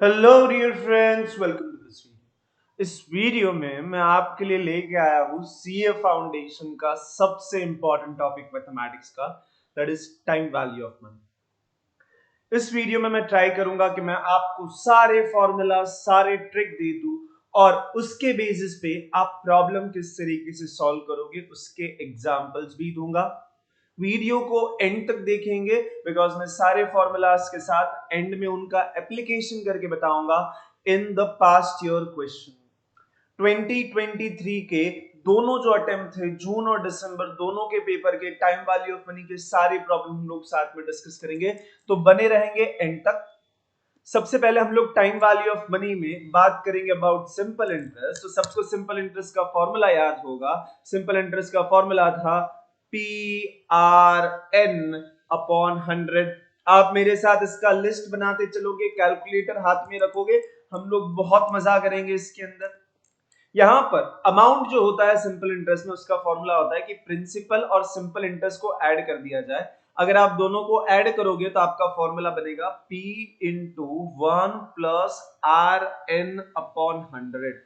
Hello dear friends, welcome to this video. इस video में मैं आपके लिए लेके आया हूँ सीए फाउंडेशन का सबसे इंपॉर्टेंट टॉपिक मैथमेटिक्स का, that is time value of money. इस वीडियो में मैं ट्राई करूंगा कि मैं आपको सारे फॉर्मूला, सारे ट्रिक दे दूं और उसके बेसिस पे आप प्रॉब्लम किस तरीके से सॉल्व करोगे उसके एग्जांपल्स भी दूंगा। वीडियो को एंड तक देखेंगे बिकॉज मैं सारे फॉर्मूलाज के साथ एंड में उनका एप्लीकेशन करके बताऊंगा in the past year question. 2023 के दोनों जो अटेम्प्ट थे, जून और दिसंबर दोनों के पेपर के टाइम वैल्यू ऑफ मनी के सारे प्रॉब्लम हम लोग साथ में डिस्कस करेंगे, तो बने रहेंगे एंड तक। सबसे पहले हम लोग टाइम वैल्यू ऑफ मनी में बात करेंगे अबाउट सिंपल इंटरेस्ट। तो सबको सिंपल इंटरेस्ट का फॉर्मूला याद होगा। सिंपल इंटरेस्ट का फॉर्मूला था पी आर एन अपॉन 100। आप मेरे साथ इसका लिस्ट बनाते चलोगे, कैलकुलेटर हाथ में रखोगे, हम लोग बहुत मजा करेंगे इसके अंदर। यहां पर अमाउंट जो होता है सिंपल इंटरेस्ट में, उसका फॉर्मूला होता है कि प्रिंसिपल और सिंपल इंटरेस्ट को ऐड कर दिया जाए। अगर आप दोनों को ऐड करोगे तो आपका फॉर्मूला बनेगा P into 1 plus r n upon 100।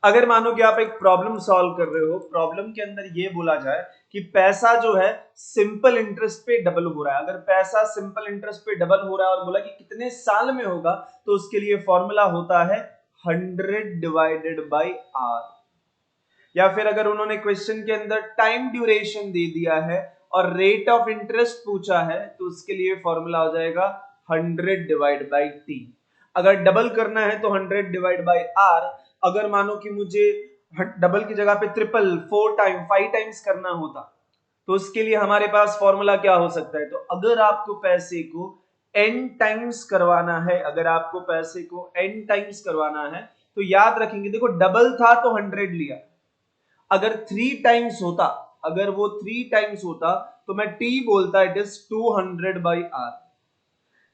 अगर मानो कि आप एक प्रॉब्लम सॉल्व कर रहे हो, प्रॉब्लम के अंदर ये बोला जाए कि पैसा जो है सिंपल इंटरेस्ट पे डबल हो रहा है, अगर पैसा सिंपल इंटरेस्ट पे डबल हो रहा है और बोला कि कितने साल में होगा, तो उसके लिए फॉर्मूला होता है 100 डिवाइडेड बाई आर। या फिर अगर उन्होंने क्वेश्चन के अंदर टाइम ड्यूरेशन दे दिया है और रेट ऑफ इंटरेस्ट पूछा है, तो उसके लिए फॉर्मूला हो जाएगा 100 डिवाइड बाई टी। अगर डबल करना है तो 100 डिवाइड बाई आर। अगर मानो कि मुझे डबल की जगह पे ट्रिपल 5 टाइम्स करना होता, तो उसके लिए हमारे पास फॉर्मूला क्या हो सकता है। तो अगर आपको पैसे को n टाइम्स करवाना है, अगर आपको पैसे को n टाइम्स करवाना है, तो याद रखेंगे, देखो डबल था तो 100 लिया, अगर 3 टाइम्स होता, अगर वो 3 टाइम्स होता तो मैं t बोलता इट इज 200 बाई आर।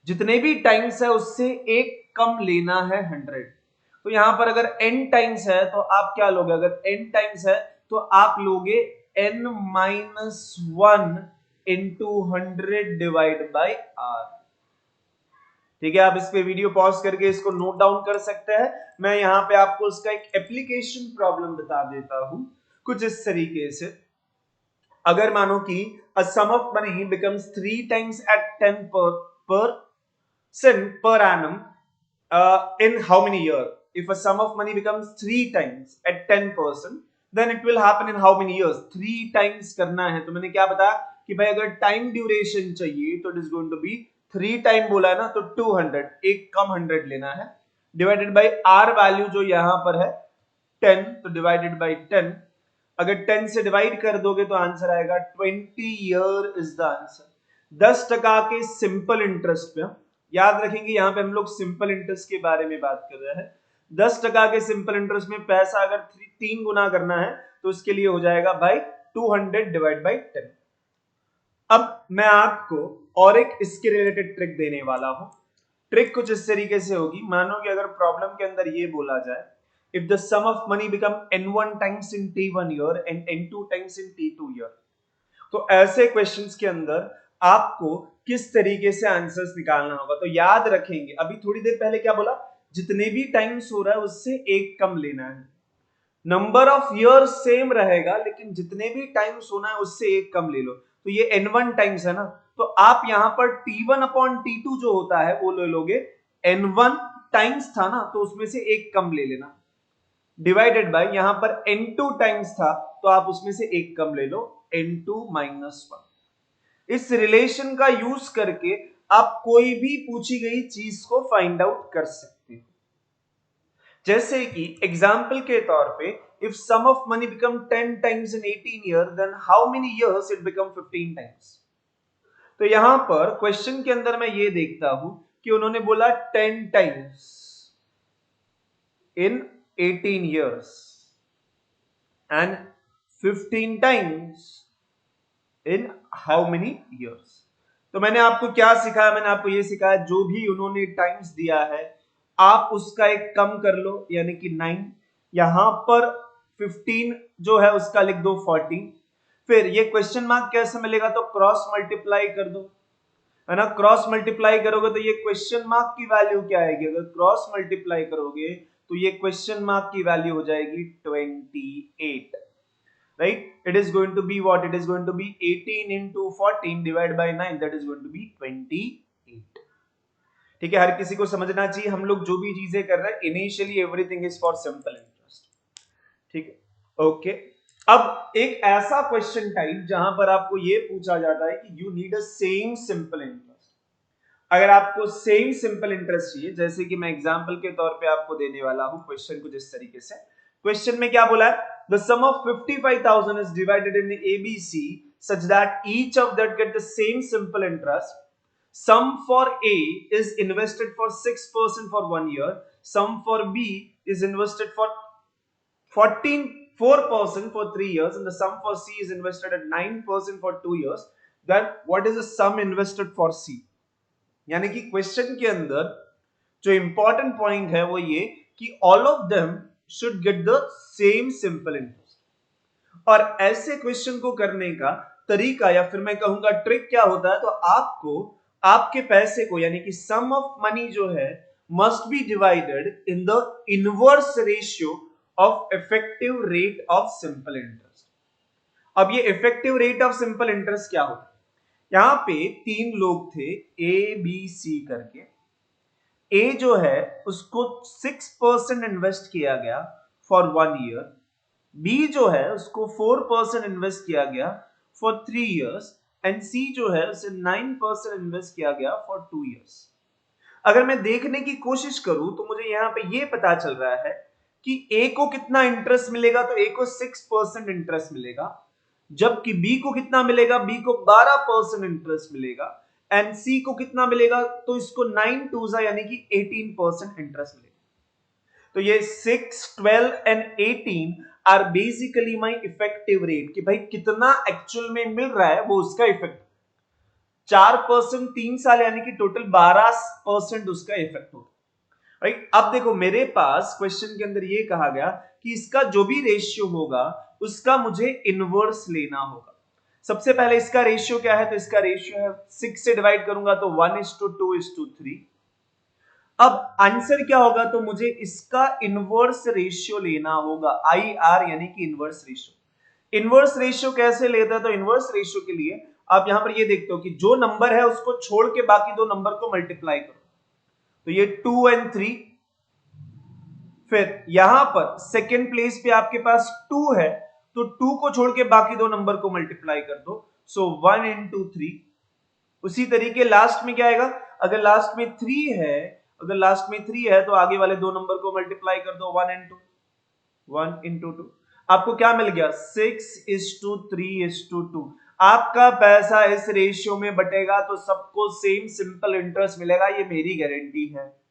जितने भी टाइम्स है उससे एक कम लेना है 100। तो यहां पर अगर n टाइम्स है तो आप क्या लोगे, अगर n टाइम्स है तो आप लोगे n minus 1 into 100 divide by are. ठीक है, आप इस पे वीडियो पॉज करके इसको नोट डाउन कर सकते हैं। मैं यहां पे आपको उसका एक एप्लीकेशन प्रॉब्लम बता देता हूं कुछ इस तरीके से। अगर मानो कि a sum of money becomes 3 times at 10 percent per annum, in how many years? If a sum of money becomes 3 times at 10%, then it will happen in how many years? 3 times करना है, तो मैंने क्या बताया कि भाई अगर time duration चाहिए तो it is going to be 3 time बोला है ना, तो 200, एक कम 100 लेना है, डिवाइडेड बाई आर वैल्यू जो यहां पर है 10, तो डिवाइडेड बाई 10। अगर 10 से डिवाइड कर दोगे तो आंसर आएगा 20 ईयर इज द आंसर। 10% के सिंपल इंटरेस्ट पे, याद रखेंगे यहां पे हम लोग सिंपल इंटरेस्ट के बारे में बात कर रहे हैं। 10% के सिंपल इंटरेस्ट में पैसा अगर 3 गुना करना है तो उसके लिए हो जाएगा भाई 200 डिवाइड बाई 10। अब मैं आपको और एक इसके रिलेटेड ट्रिक देने वाला हूं। ट्रिक कुछ इस तरीके से होगी, मानो कि अगर प्रॉब्लम के अंदर ये बोला जाए if the sum of money become n1 times in t1 year and n2 times in t2 year, तो ऐसे क्वेश्चंस के अंदर आपको किस तरीके से आंसर्स निकालना होगा। तो याद रखेंगे, अभी थोड़ी देर पहले क्या बोला, जितने भी टाइम्स हो रहा है उससे एक कम लेना है। नंबर ऑफ ईयर सेम रहेगा लेकिन जितने भी टाइम्स होना है उससे एक कम ले लो। तो ये n1 टाइम्स है ना, तो आप यहां पर t1 अपॉन t2 जो होता है वो ले लोगे, n1 टाइम्स था ना तो उसमें से एक कम ले लेना, डिवाइडेड बाय यहां पर n2 टाइम्स था तो आप उसमें से एक कम ले लो, n2 माइनस 1। इस रिलेशन का यूज करके आप कोई भी पूछी गई चीज को फाइंड आउट कर सकते हो। जैसे कि एग्जाम्पल के तौर पे, if sum of money become 10 times in 18 year, then how many years it become 15 times. तो यहां पर क्वेश्चन के अंदर मैं ये देखता हूं कि उन्होंने बोला 10 times in 18 years and 15 times in how many years। तो मैंने आपको क्या सिखाया, मैंने आपको ये सिखाया जो भी उन्होंने टाइम्स दिया है आप उसका एक कम कर लो, यानी कि 9, यहां पर 15 जो है उसका लिख दो 14। फिर ये क्वेश्चन मार्क कैसे मिलेगा, तो क्रॉस मल्टीप्लाई कर दो, है ना, क्रॉस मल्टीप्लाई करोगे तो ये क्वेश्चन मार्क की वैल्यू क्या आएगी, अगर क्रॉस मल्टीप्लाई करोगे तो ये क्वेश्चन मार्क की वैल्यू हो जाएगी 28, right? It is going to be what? It is going to be 18 into 14 divided by 9, that is going to be 28. ठीक है, हर किसी को समझना चाहिए हम लोग जो भी चीजें कर रहे हैं initially everything is for simple interest, ठीक है, ओके। अब एक ऐसा क्वेश्चन टाइप जहां पर आपको ये पूछा जाता है कि you need a same simple interest. अगर आपको सेम सिंपल इंटरेस्ट चाहिए, जैसे कि मैं एग्जांपल के तौर पे आपको देने वाला हूं क्वेश्चन कुछ इस तरीके से। क्वेश्चन में क्या बोला है, the sum of 55,000 is divided in ABC such that each of that get the same simple interest. Sum for A is invested for 6% for 1 year. Sum for B is invested for 4% for 3 years, and the sum for C is invested at 9% for 2 years. Then what is the sum invested for C? यानी कि question के अंदर जो important point है वो ये कि all of them should get the same simple interest. और ऐसे क्वेश्चन को करने का तरीका या फिर मैं कहूंगा ट्रिक क्या होता है, तो आपको आपके पैसे को यानी कि सम ऑफ मनी जो है must be divided in the inverse ratio of effective rate of simple interest. अब ये effective rate of simple interest क्या होता है, यहां पे 3 लोग थे ए बी सी करके। ए जो है उसको 6% इन्वेस्ट किया गया फॉर 1 ईयर, बी जो है उसको 4% इन्वेस्ट किया गया फॉर 3 इयर्स, एंड सी जो है उसे 9% इन्वेस्ट किया गया फॉर 2 इयर्स। अगर मैं देखने की कोशिश करूं तो मुझे यहां पे ये पता चल रहा है कि ए को कितना इंटरेस्ट मिलेगा, तो ए को 6% इंटरेस्ट मिलेगा, जबकि बी को कितना मिलेगा, बी को 12% इंटरेस्ट मिलेगा, एंड सी को कितना मिलेगा, तो इसको 9 2 यानी कि 18% इंटरेस्ट मिलेगा। तो ये 6, 12 and 18 are basically my effective rate, कि भाई कितना एक्चुअल में मिल रहा है वो उसका इफेक्ट। 4% 3 साल यानी कि टोटल 12% उसका इफेक्ट होगा, राइट। अब देखो मेरे पास क्वेश्चन के अंदर ये कहा गया कि इसका जो भी रेशियो होगा उसका मुझे इनवर्स लेना होगा। सबसे पहले इसका रेशियो क्या है, तो इसका रेशियो है 6 से डिवाइड करूंगा तो 1:2:3। अब आंसर क्या होगा, तो मुझे इसका इनवर्स रेशियो लेना होगा, IR यानी कि इनवर्स रेशियो। इनवर्स रेशियो कैसे लेता है, तो इनवर्स रेशियो के लिए आप यहां पर ये देखते हो कि जो नंबर है उसको छोड़ के बाकी दो नंबर को मल्टीप्लाई करो, तो ये 2 और 3। फिर यहां पर सेकेंड प्लेस पे आपके पास 2 है, तो 2 को छोड़ के बाकी दो नंबर को मल्टीप्लाई कर दो, सो 1 into 3। उसी तरीके लास्ट में क्या आएगा, अगर लास्ट में 3 है, अगर लास्ट में 3 है तो आगे वाले दो नंबर को मल्टीप्लाई कर दो, 1 into 2। आपको क्या मिल गया, 6:3:2। आपका पैसा इस रेशियो में बटेगा तो सबको सेम सिंपल इंटरेस्ट मिलेगा, ये मेरी गारंटी है,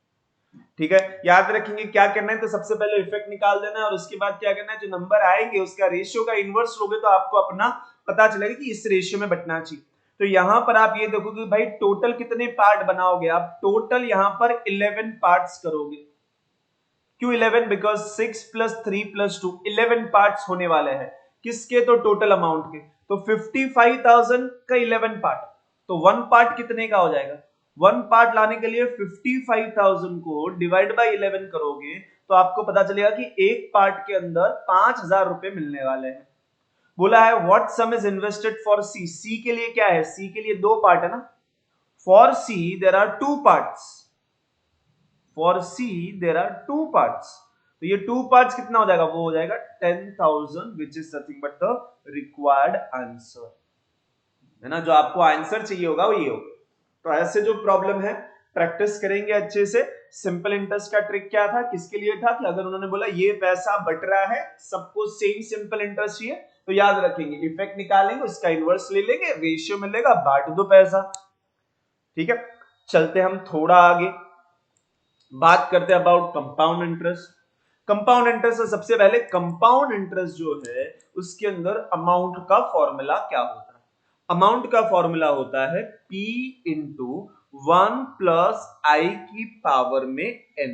ठीक है। याद रखेंगे क्या करना है, तो सबसे पहले इफेक्ट निकाल देना है और उसके बाद क्या करना है, जो नंबर आएंगे उसका रेशियो का इनवर्स लोगे तो आपको अपना पता चलेगा कि इस रेशियो में बटना चाहिए। तो यहां पर आप ये देखोगे भाई टोटल कितने पार्ट बनाओगे, आप टोटल यहां पर 11 पार्ट्स करोगे। क्यों 11, बिकॉज 6 + 3 + 2 11 पार्ट्स होने वाले हैं, किसके, तो टोटल अमाउंट के। तो 55,000 का 11 पार्ट, तो 1 पार्ट कितने का हो जाएगा, 1 पार्ट लाने के लिए 55,000 को डिवाइड बाय 11 करोगे तो आपको पता चलेगा कि एक पार्ट के अंदर 5,000 रुपए मिलने वाले हैं। बोला है what sum is invested for C, C के लिए क्या है, सी के लिए 2 पार्ट है ना, for C there are 2 parts, for C there are 2 parts, तो ये 2 पार्ट्स कितना हो जाएगा, वो हो जाएगा 10,000 which is nothing but the required answer, है ना, जो आपको आंसर चाहिए होगा वो ये होगा। तो ऐसे जो प्रॉब्लम है प्रैक्टिस करेंगे अच्छे से। सिंपल इंटरेस्ट का ट्रिक क्या था, किसके लिए था, कि अगर उन्होंने बोला ये पैसा बट रहा है सबको सेम सिंपल इंटरेस्ट चाहिए, तो याद रखेंगे इफेक्ट निकालेंगे, उसका इनवर्स ले लेंगे, रेशियो मिलेगा, बांट दो पैसा, ठीक है। चलते हम थोड़ा आगे बात करते हैं about compound interest. Compound interest सबसे पहले कंपाउंड इंटरेस्ट जो है उसके अंदर अमाउंट का फॉर्मूला क्या होता है, अमाउंट का फॉर्मूला होता है P × 1 + I की पावर में n।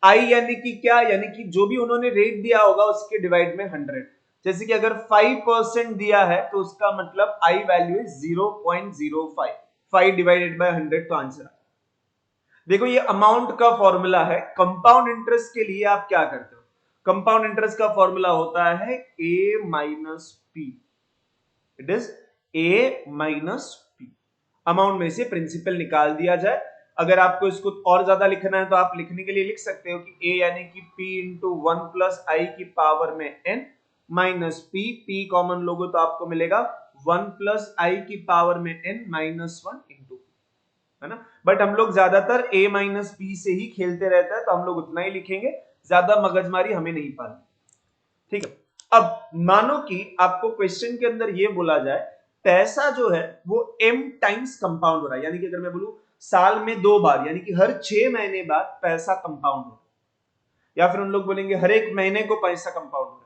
I यानी कि क्या, यानी कि जो भी उन्होंने रेट दिया होगा उसके डिवाइड में 100। जैसे कि अगर 5% दिया है तो उसका मतलब I वैल्यू है 0.05, 5 डिवाइडेड बाय 100 तो आंसर। देखो ये अमाउंट का फॉर्मूला है। कंपाउंड इंटरेस्ट के लिए आप क्या करते हो, कंपाउंड इंटरेस्ट का फॉर्मूला होता है a minus P, it is a minus P. Amount में से प्रिंसिपल निकाल दिया जाए। अगर आपको इसको और ज्यादा लिखना है तो आप लिखने के लिए लिख सकते हो कि a यानी कि p इंटू 1 प्लस आई की पावर में n माइनस p कॉमन लोगे तो आपको मिलेगा 1 प्लस आई की पावर में n माइनस 1 इंटू, है ना। बट हम लोग ज्यादातर a माइनस पी से ही खेलते रहते हैं तो हम लोग उतना ही लिखेंगे, ज्यादा मगजमारी हमें नहीं पानी, ठीक है। अब मानो कि आपको क्वेश्चन के अंदर ये बोला जाए पैसा जो है वो m टाइम्स कंपाउंड हो रहा है, यानी कि अगर मैं बोलूं साल में 2 बार यानी कि हर 6 महीने बाद पैसा कंपाउंड हो रहा है, या फिर उन लोग बोलेंगे हर एक महीने को पैसा कंपाउंड हो रहा है।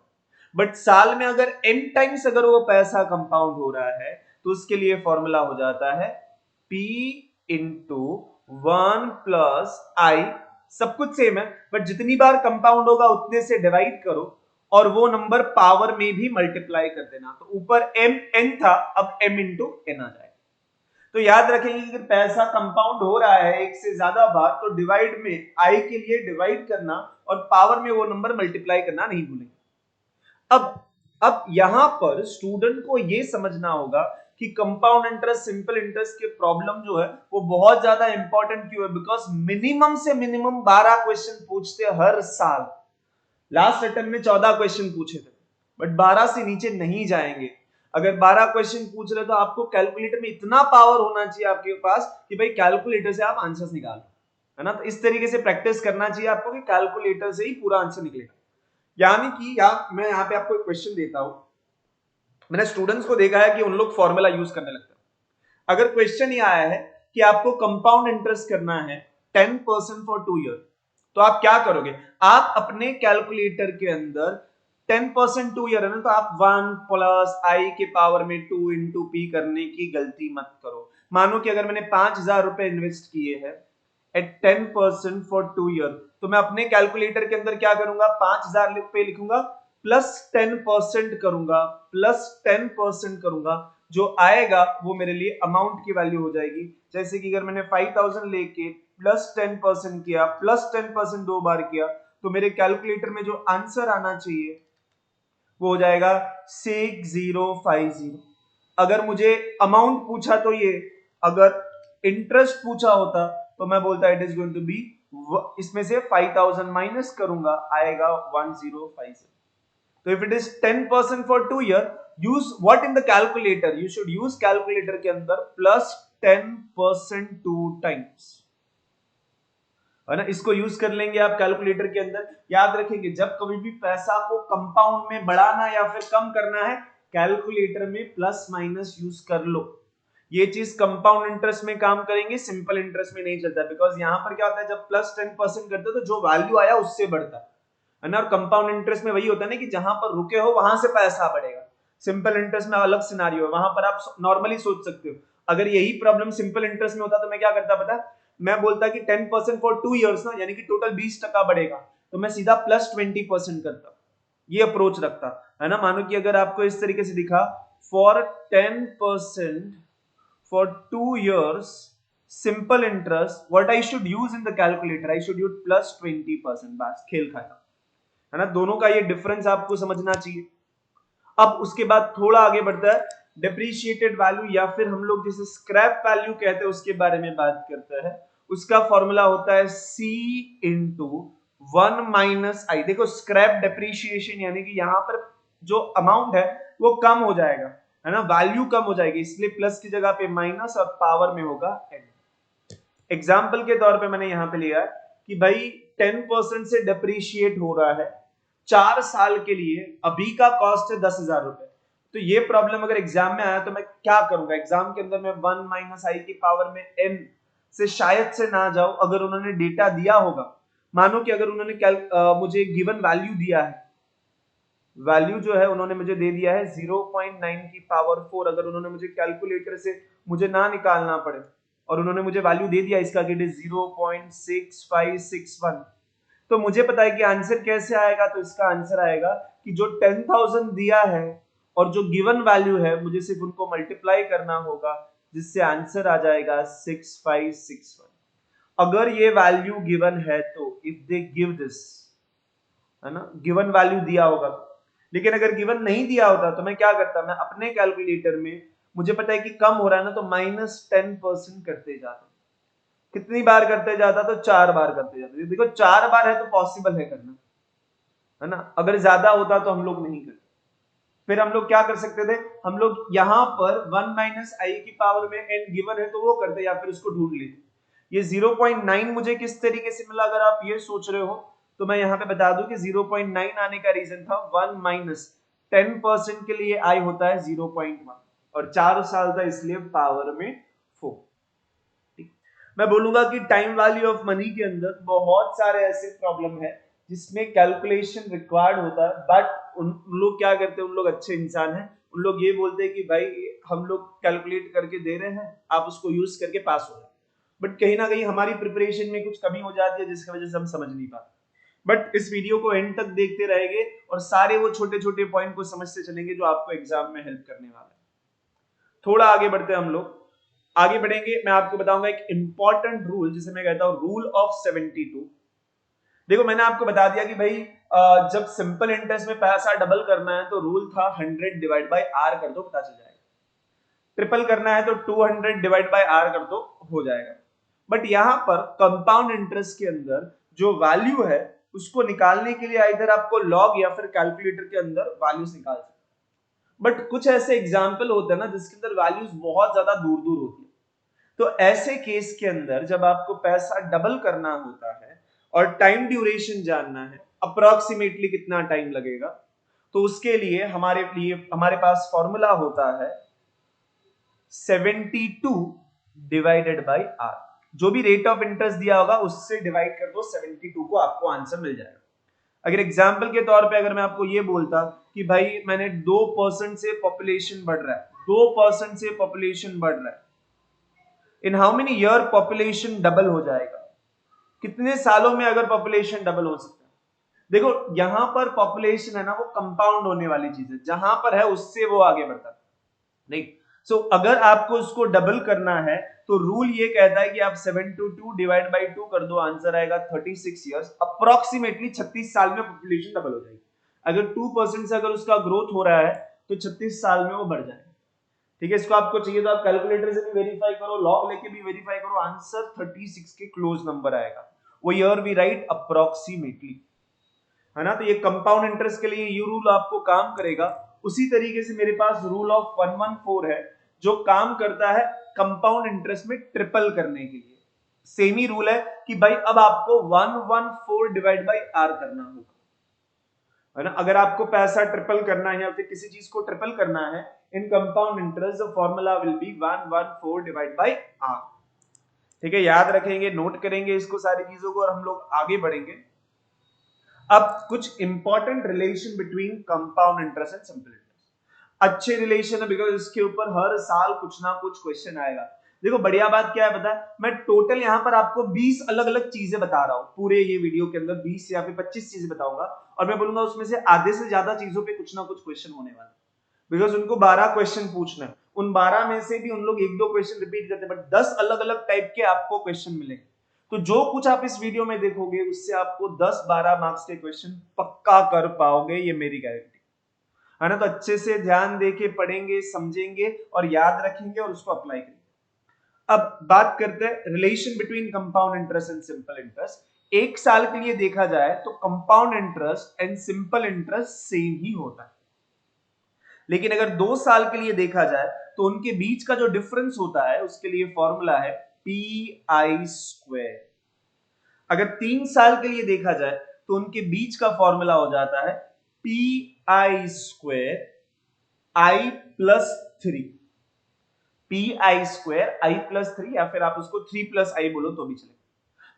बट साल में अगर n टाइम्स अगर वो पैसा कंपाउंड हो रहा है तो उसके लिए फॉर्मूला हो जाता है p इंटू 1 प्लस आई, सब कुछ सेम है बट जितनी बार कंपाउंड होगा उतने से डिवाइड करो और वो नंबर पावर में भी मल्टीप्लाई कर देना। तो ऊपर m n था, अब m इंटू n आ जाएगा। तो याद रखेंगे कि पैसा कंपाउंड हो रहा है एक से ज्यादा बार तो डिवाइड में i के लिए डिवाइड करना और पावर में वो नंबर मल्टीप्लाई करना नहीं भूलेंगे। अब यहां पर स्टूडेंट को ये समझना होगा कि कंपाउंड इंटरेस्ट सिंपल इंटरेस्ट के प्रॉब्लम जो है वो बहुत ज्यादा इंपॉर्टेंट क्यों है, बिकॉज मिनिमम से मिनिमम 12 क्वेश्चन पूछते हर साल। लास्ट अटेम्प्ट में 14 क्वेश्चन पूछे थे बट 12 से नीचे नहीं जाएंगे। अगर 12 क्वेश्चन पूछ रहे तो आपको कैलकुलेटर में इतना पावर होना चाहिए आपके पास कि भाई कैलकुलेटर से आप आंसर्स निकालो, है ना। तो इस तरीके से प्रैक्टिस करना चाहिए आपको कि कैलकुलेटर से ही पूरा आंसर निकलेगा। यानी कि मैं यहाँ पे आपको एक क्वेश्चन देता हूं, मैंने स्टूडेंट्स को देखा है कि उन लोग फॉर्मूला यूज करने लगते हैं। अगर क्वेश्चन ये आया है कि आपको कंपाउंड इंटरेस्ट करना है 10% फॉर 2 ईयर, तो आप क्या करोगे, आप अपने कैलकुलेटर के अंदर 10% 2 ईयर है ना, तो आप 1 प्लस आई के पावर में 2 इंटू पी करने की गलती मत करो। मानो कि अगर मैंने 5,000 रुपए इन्वेस्ट किए हैं एट 10% फॉर 2 ईयर, तो मैं अपने कैलकुलेटर के अंदर क्या करूंगा, 5,000 रुपए लिखूंगा प्लस 10% करूंगा, प्लस 10% करूंगा, जो आएगा वो मेरे लिए अमाउंट की वैल्यू हो जाएगी। जैसे कि अगर मैंने 5,000 लेके प्लस 10% किया, प्लस 10% 2 बार किया, तो मेरे कैलकुलेटर में जो आंसर आना चाहिए वो हो जाएगा 6050। अगर मुझे अमाउंट पूछा तो ये, अगर इंटरेस्ट पूछा होता तो मैं बोलता it is going to be, इसमें से 5,000 माइनस करूंगा आएगा 1050। तो if it is 10% for 2 year, use what in the calculator, you should use calculator के अंदर प्लस 10% 2 टाइम्स, है ना। इसको यूज कर लेंगे आप कैलकुलेटर के अंदर। याद रखेंगे जब कभी भी पैसा को कंपाउंड में बढ़ाना या फिर कम करना है, कैलकुलेटर में प्लस माइनस यूज कर लो। ये चीज कंपाउंड इंटरेस्ट में काम करेंगे, सिंपल इंटरेस्ट में नहीं चलता, बिकॉज यहां पर क्या होता है जब प्लस 10% करते हो तो जो वैल्यू आया उससे बढ़ता है ना। और कंपाउंड इंटरेस्ट में वही होता है ना कि जहां पर रुके हो वहां से पैसा बढ़ेगा। सिंपल इंटरेस्ट में अलग सिनारियो है, वहां पर आप नॉर्मली सोच सकते हो। अगर यही प्रॉब्लम सिंपल इंटरेस्ट में होता तो मैं क्या करता पता, मैं बोलता कि 10% फॉर 2 ईयर्स ना, यानी कि टोटल 20% बढ़ेगा, तो मैं सीधा प्लस 20% करता, ये अप्रोच रखता, है ना। मानो कि अगर आपको इस तरीके से दिखा for 10% for 2 years simple interest, what I should use in the calculator, I should use plus 20%, बस खेल खाता, है ना। दोनों का ये डिफरेंस आपको समझना चाहिए। अब उसके बाद थोड़ा आगे बढ़ता है डिप्रिशिएटेड वैल्यू या फिर हम लोग जिसे स्क्रैप वैल्यू कहते हैं उसके बारे में बात करते हैं। उसका फॉर्मूला होता है C इंटू 1 माइनस आई। देखो स्क्रैप डिप्रिशिएशन यानी कि यहां पर जो अमाउंट है वो कम हो जाएगा, है ना, वैल्यू कम हो जाएगी, इसलिए प्लस की जगह पे माइनस और पावर में होगा n। एग्जाम्पल के तौर पे मैंने यहां पे लिया है कि भाई 10% से डिप्रिशिएट हो रहा है 4 साल के लिए, अभी का कॉस्ट है 10,000 रुपए। तो ये प्रॉब्लम अगर एग्जाम में आया तो मैं क्या करूंगा, एग्जाम के अंदर मैं 1 माइनस आई की पावर में n से शायद से ना जाऊं। अगर उन्होंने डेटा दिया होगा, मानो कि अगर उन्होंने मुझे गिवन वैल्यू दिया है, वैल्यू जो है उन्होंने मुझे दे दिया है 0.9 की पावर 4, अगर उन्होंने मुझे कैलकुलेटर से मुझे ना निकालना पड़े और उन्होंने मुझे वैल्यू दे दिया इसका कि 0.6561, तो मुझे पता है कि आंसर कैसे आएगा। तो इसका आंसर आएगा कि जो 10,000 दिया है और जो गिवन वैल्यू है मुझे सिर्फ उनको मल्टीप्लाई करना होगा जिससे आंसर आ जाएगा 6561। अगर ये वैल्यू गिवन है तो इफ दे गिव दिस, है ना, गिवन वैल्यू दिया होगा, लेकिन अगर गिवन नहीं दिया होता तो मैं क्या करता, मैं अपने कैलकुलेटर में, मुझे पता है कि कम हो रहा है ना, तो -10% करते जाता। कितनी बार करते जाता, तो 4 बार करते जाता। देखो 4 बार है तो पॉसिबल है करना, है ना, अगर ज्यादा होता तो हम लोग नहीं करते। फिर हम लोग क्या कर सकते थे, हम लोग यहां पर 1 - i की पावर में n गिवन है तो वो करते, या फिर उसको ढूंढ लेते। ये 0.9 मुझे किस तरीके से मिला, अगर आप ये सोच रहे हो तो मैं यहाँ पे बता दूं कि 0.9 आने का रीजन था 1 - 10% के लिए i होता है 0.1 और 4 साल था इसलिए पावर में 4। मैं बोलूंगा कि टाइम वैल्यू ऑफ मनी के अंदर बहुत सारे ऐसे प्रॉब्लम है जिसमें कैलकुलेशन रिक्वायर्ड होता है, बट उन लोग क्या करते हैं, उन लोग अच्छे इंसान हैं, उन लोग ये बोलते हैं कि भाई हम लोग कैलकुलेट करके दे रहे हैं, आप उसको यूज करके पास हो जाए। बट कहीं ना कहीं हमारी प्रिपरेशन में कुछ कमी हो जाती है जिसकी वजह से हम समझ नहीं पाते। बट इस वीडियो को एंड तक देखते रहेंगे और सारे वो छोटे छोटे पॉइंट को समझते चलेंगे जो आपको एग्जाम में हेल्प करने वाला है। थोड़ा आगे बढ़ते हैं हम लोग, आगे बढ़ेंगे, मैं आपको बताऊंगा एक इंपॉर्टेंट रूल जिसे मैं कहता हूं रूल ऑफ 72। देखो मैंने आपको बता दिया कि भाई जब सिंपल इंटरेस्ट में पैसा डबल करना है तो रूल था 100 डिवाइड बाय आर कर दो, पता चल जाएगा। ट्रिपल करना है तो 200 डिवाइड बाय आर कर दो, हो जाएगा। बट यहां पर कंपाउंड इंटरेस्ट के अंदर जो वैल्यू है उसको निकालने के लिए इधर आपको लॉग या फिर कैलकुलेटर के अंदर वैल्यूज निकाल सकते। बट कुछ ऐसे एग्जाम्पल होते हैं ना जिसके अंदर वैल्यूज बहुत ज्यादा दूर दूर होती है, तो ऐसे केस के अंदर जब आपको पैसा डबल करना होता है और टाइम ड्यूरेशन जानना है अप्रोक्सीमेटली कितना टाइम लगेगा, तो उसके लिए हमारे पास फॉर्मूला होता है 72 डिवाइडेड बाय आर। जो भी रेट ऑफ इंटरेस्ट दिया होगा उससे डिवाइड कर दो 72 को, आपको आंसर मिल जाएगा। अगर एग्जाम्पल के तौर पे अगर मैं आपको ये बोलता कि भाई मैंने 2% से पॉपुलेशन बढ़ रहा है, 2% से पॉपुलेशन बढ़ रहा है, इन how many year population double हो जाएगा, कितने सालों में अगर पॉपुलेशन डबल हो सकता है। देखो यहां पर पॉपुलेशन है ना, वो कंपाउंड होने वाली चीज है, जहां पर है उससे वो आगे बढ़ता है, नहीं। सो अगर आपको उसको डबल करना है तो रूल ये कहता है कि आप 72 डिवाइड बाई 2 कर दो, आंसर आएगा 36 इयर्स, अप्रोक्सीमेटली 36 साल में पॉपुलेशन डबल हो जाएगी। अगर 2% से अगर उसका ग्रोथ हो रहा है तो 36 साल में वो बढ़ जाएगा। ठीक है, इसको आपको चाहिए तो आप कैलकुलेटर से भी वेरीफाई करो, लॉग लेके भी वेरीफाई करो, आंसर 36 के क्लोज नंबर आएगा। वो ईयर वी राइट अप्रोक्सीमेटली, है ना। तो ये कंपाउंड इंटरेस्ट के लिए ये रूल आपको काम करेगा। उसी तरीके से मेरे पास रूल ऑफ 114 है जो काम करता है कंपाउंड इंटरेस्ट में ट्रिपल करने के लिए। सेम ही रूल है कि भाई अब आपको 114 डिवाइड बाई आर करना होगा, है ना। अगर आपको पैसा ट्रिपल करना है या फिर किसी चीज को ट्रिपल करना है in compound interest, the formula will be 114 divide by are. ठीक है, याद रखेंगे, नोट करेंगे इसको सारी चीजों को और हम लोग आगे बढ़ेंगे। अब कुछ important relation between compound interest and simple interest, अच्छे रिलेशन है बिकॉज इसके ऊपर हर साल कुछ ना कुछ क्वेश्चन आएगा। देखो बढ़िया बात क्या है पता है, मैं टोटल यहां पर आपको 20 अलग अलग चीजें बता रहा हूं, पूरे ये वीडियो के अंदर 20 या फिर 25 चीजें बताऊंगा और मैं बोलूंगा उसमें से आधे से ज्यादा चीजों पे कुछ ना कुछ क्वेश्चन होने वाला है, बिकॉज उनको 12 क्वेश्चन पूछना है, उन 12 में से भी उन लोग 1-2 क्वेश्चन रिपीट करते हैं, बट 10 अलग अलग टाइप के आपको क्वेश्चन मिलेंगे। तो जो कुछ आप इस वीडियो में देखोगे उससे आपको 10-12 मार्क्स के क्वेश्चन पक्का कर पाओगे, ये मेरी गारंटी है ना। तो अच्छे से ध्यान देके पढ़ेंगे, समझेंगे और याद रखेंगे और उसको अप्लाई करेंगे। अब बात करते हैं relation between compound interest and simple interest. एक साल के लिए देखा जाए तो compound interest and simple interest same ही होता है, लेकिन अगर 2 साल के लिए देखा जाए तो उनके बीच का जो डिफरेंस होता है उसके लिए फॉर्मूला है pi²। अगर 3 साल के लिए देखा जाए तो उनके बीच का फॉर्मूला हो जाता है pi² i+3, pi² i+3, या फिर आप उसको 3+i बोलो तो भी चलेगा।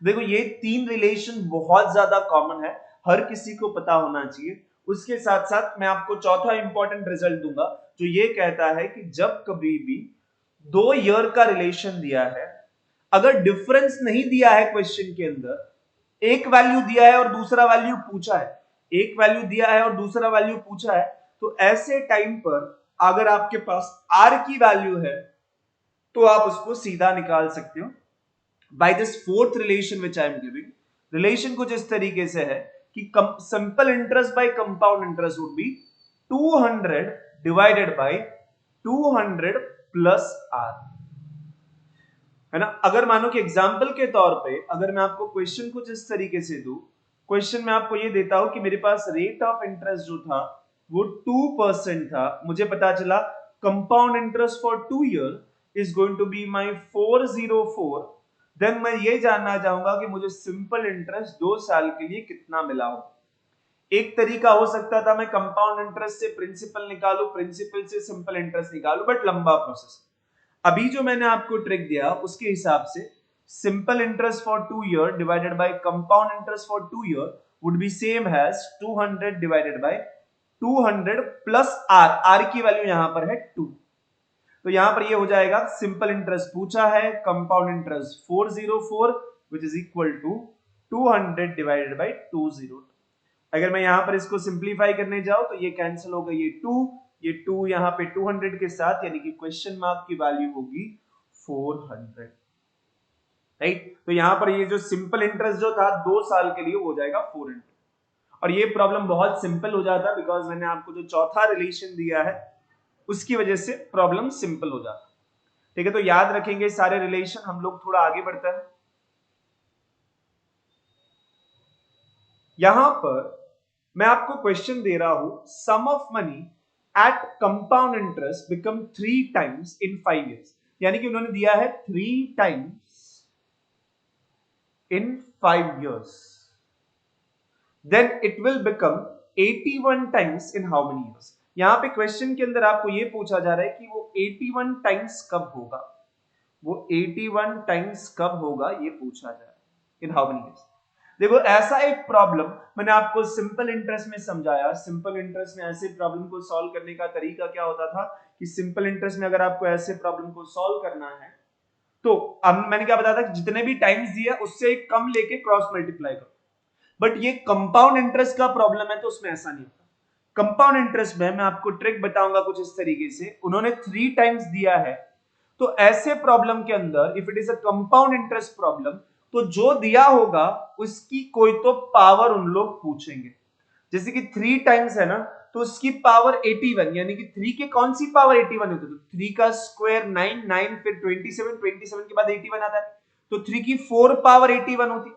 देखो ये तीन रिलेशन बहुत ज्यादा कॉमन है, हर किसी को पता होना चाहिए। उसके साथ साथ मैं आपको चौथा इंपॉर्टेंट रिजल्ट दूंगा जो ये कहता है कि जब कभी भी 2 ईयर का रिलेशन दिया है, अगर डिफरेंस नहीं दिया है क्वेश्चन के अंदर, एक वैल्यू दिया है और दूसरा वैल्यू पूछा है, एक वैल्यू दिया है और दूसरा वैल्यू पूछा है, तो ऐसे टाइम पर अगर आपके पास आर की वैल्यू है तो आप उसको सीधा निकाल सकते हो by this fourth relation which I am giving. Relation कुछ इस तरीके से है कि simple interest by compound interest would be 200 divided by 200 plus R, है ना। अगर मानो कि एग्जाम्पल के तौर पे अगर मैं आपको क्वेश्चन कुछ इस तरीके से दूं, क्वेश्चन में आपको ये देता हूं कि मेरे पास रेट ऑफ इंटरेस्ट जो था वो 2% था, मुझे पता चला compound interest for 2 year is going to be my 404, then मैं ये जानना चाहूंगा कि मुझे सिंपल इंटरेस्ट 2 साल के लिए कितना मिला हो। एक तरीका हो सकता था मैं कंपाउंड इंटरेस्ट से प्रिंसिपल निकालू, प्रिंसिपल से सिंपल इंटरेस्ट निकालू, बट लंबा प्रोसेस। अभी जो मैंने आपको ट्रिक दिया उसके हिसाब से simple interest for 2 year divided by compound interest for 2 year would be same has 200 divided by 200 plus R, R की वैल्यू यहां पर है 2, तो यहां पर ये हो जाएगा सिंपल इंटरेस्ट पूछा है compound interest 404 which is equal to 200 divided by 202। अगर मैं यहां पर इसको सिंप्लीफाई करने जाऊं तो ये कैंसिल होगा, ये 2 यहां पे 200 के साथ, यानी कि क्वेश्चन मार्क की वैल्यू होगी 400, राइट। तो यहां पर ये जो सिंपल इंटरेस्ट जो था 2 साल के लिए वो हो जाएगा 400, और ये प्रॉब्लम बहुत सिंपल हो जाता है बिकॉज मैंने आपको जो चौथा रिलेशन दिया है उसकी वजह से प्रॉब्लम सिंपल हो जाता है, ठीक है। तो याद रखेंगे सारे रिलेशन। हम लोग थोड़ा आगे बढ़ते हैं। यहां पर मैं आपको क्वेश्चन दे रहा हूं, sum of money at compound interest become 3 times in 5 years, यानी कि उन्होंने दिया है 3 times in 5 years, then it will become 81 times in how many years। यहां पे क्वेश्चन के अंदर आपको यह पूछा जा रहा है कि वो 81 टाइम्स कब होगा, वो 81 टाइम्स कब होगा ये पूछा जा रहा है, इन हाउ मेनी years। देखो ऐसा एक प्रॉब्लम मैंने आपको सिंपल इंटरेस्ट में समझाया। सिंपल इंटरेस्ट में ऐसे प्रॉब्लम को सॉल्व करने का तरीका क्या होता था कि सिंपल इंटरेस्ट में अगर आपको ऐसे प्रॉब्लम को सॉल्व करना है तो अब मैंने क्या बताया था, जितने भी टाइम्स दिया उससे एक कम लेके क्रॉस मल्टीप्लाई करो। बट ये कंपाउंड इंटरेस्ट का प्रॉब्लम है तो उसमें ऐसा नहीं होता। कंपाउंड इंटरेस्ट में मैं आपको ट्रिक बताऊंगा कुछ इस तरीके से, उन्होंने 3 टाइम्स दिया है तो ऐसे प्रॉब्लम के अंदर if it is a compound interest problem तो जो दिया होगा उसकी कोई तो पावर उन लोग पूछेंगे। जैसे कि 3 टाइम्स है ना, तो उसकी पावर 81, यानी कि 3 के कौन सी पावर 81 होती है, तो 3 का स्क्वायर 9, 9 फिर 27, 27 के बाद 81 आता है, तो 3 की 4 पावर 81 होती है।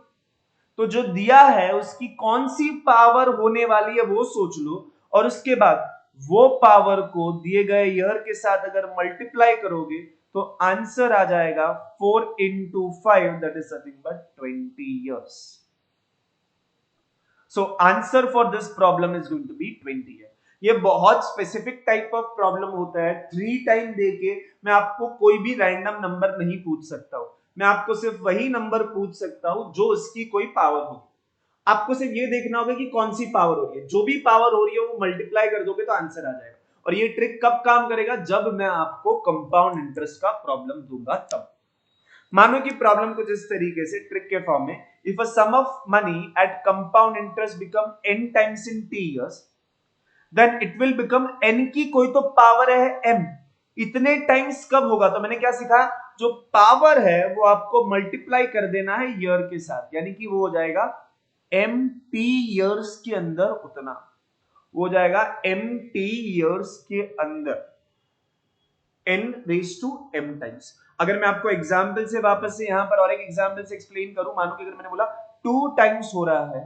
तो जो दिया है उसकी कौन सी पावर होने वाली है वो सोच लो, और उसके बाद वो पावर को दिए गए ईयर के साथ अगर मल्टीप्लाई करोगे तो आंसर आ जाएगा 4 into 5 that is nothing but 20 years. So answer for this problem is going to be 20 years. ये बहुत स्पेसिफिक टाइप ऑफ प्रॉब्लम होता है। 3 टाइम देके मैं आपको कोई भी रैंडम नंबर नहीं पूछ सकता हूं, मैं आपको सिर्फ वही नंबर पूछ सकता हूं जो उसकी कोई पावर हो। आपको सिर्फ ये देखना होगा कि कौन सी पावर हो रही है, जो भी पावर हो रही है वो मल्टीप्लाई कर दोगे तो आंसर आ जाएगा। और ये ट्रिक कब काम करेगा, जब मैं आपको कंपाउंड इंटरेस्ट का प्रॉब्लम दूंगा तब। मानो कि प्रॉब्लम कुछ इस तरीके से ट्रिक के फॉर्म में, if a sum of money at compound interest become n times in t years then it will become n की कोई तो पावर है m, इतने टाइम्स कब होगा। तो मैंने क्या सीखा, जो पावर है वो आपको मल्टीप्लाई कर देना है ईयर के साथ, यानी कि वो हो जाएगा mt years के अंदर उतना, वो हो जाएगा mt years के अंदर n raise to m times. अगर मैं आपको एग्जांपल से वापस से यहां पर और एक एग्जांपल से एक्सप्लेन करूं, मानो कि अगर मैंने बोला 2 टाइम्स हो रहा है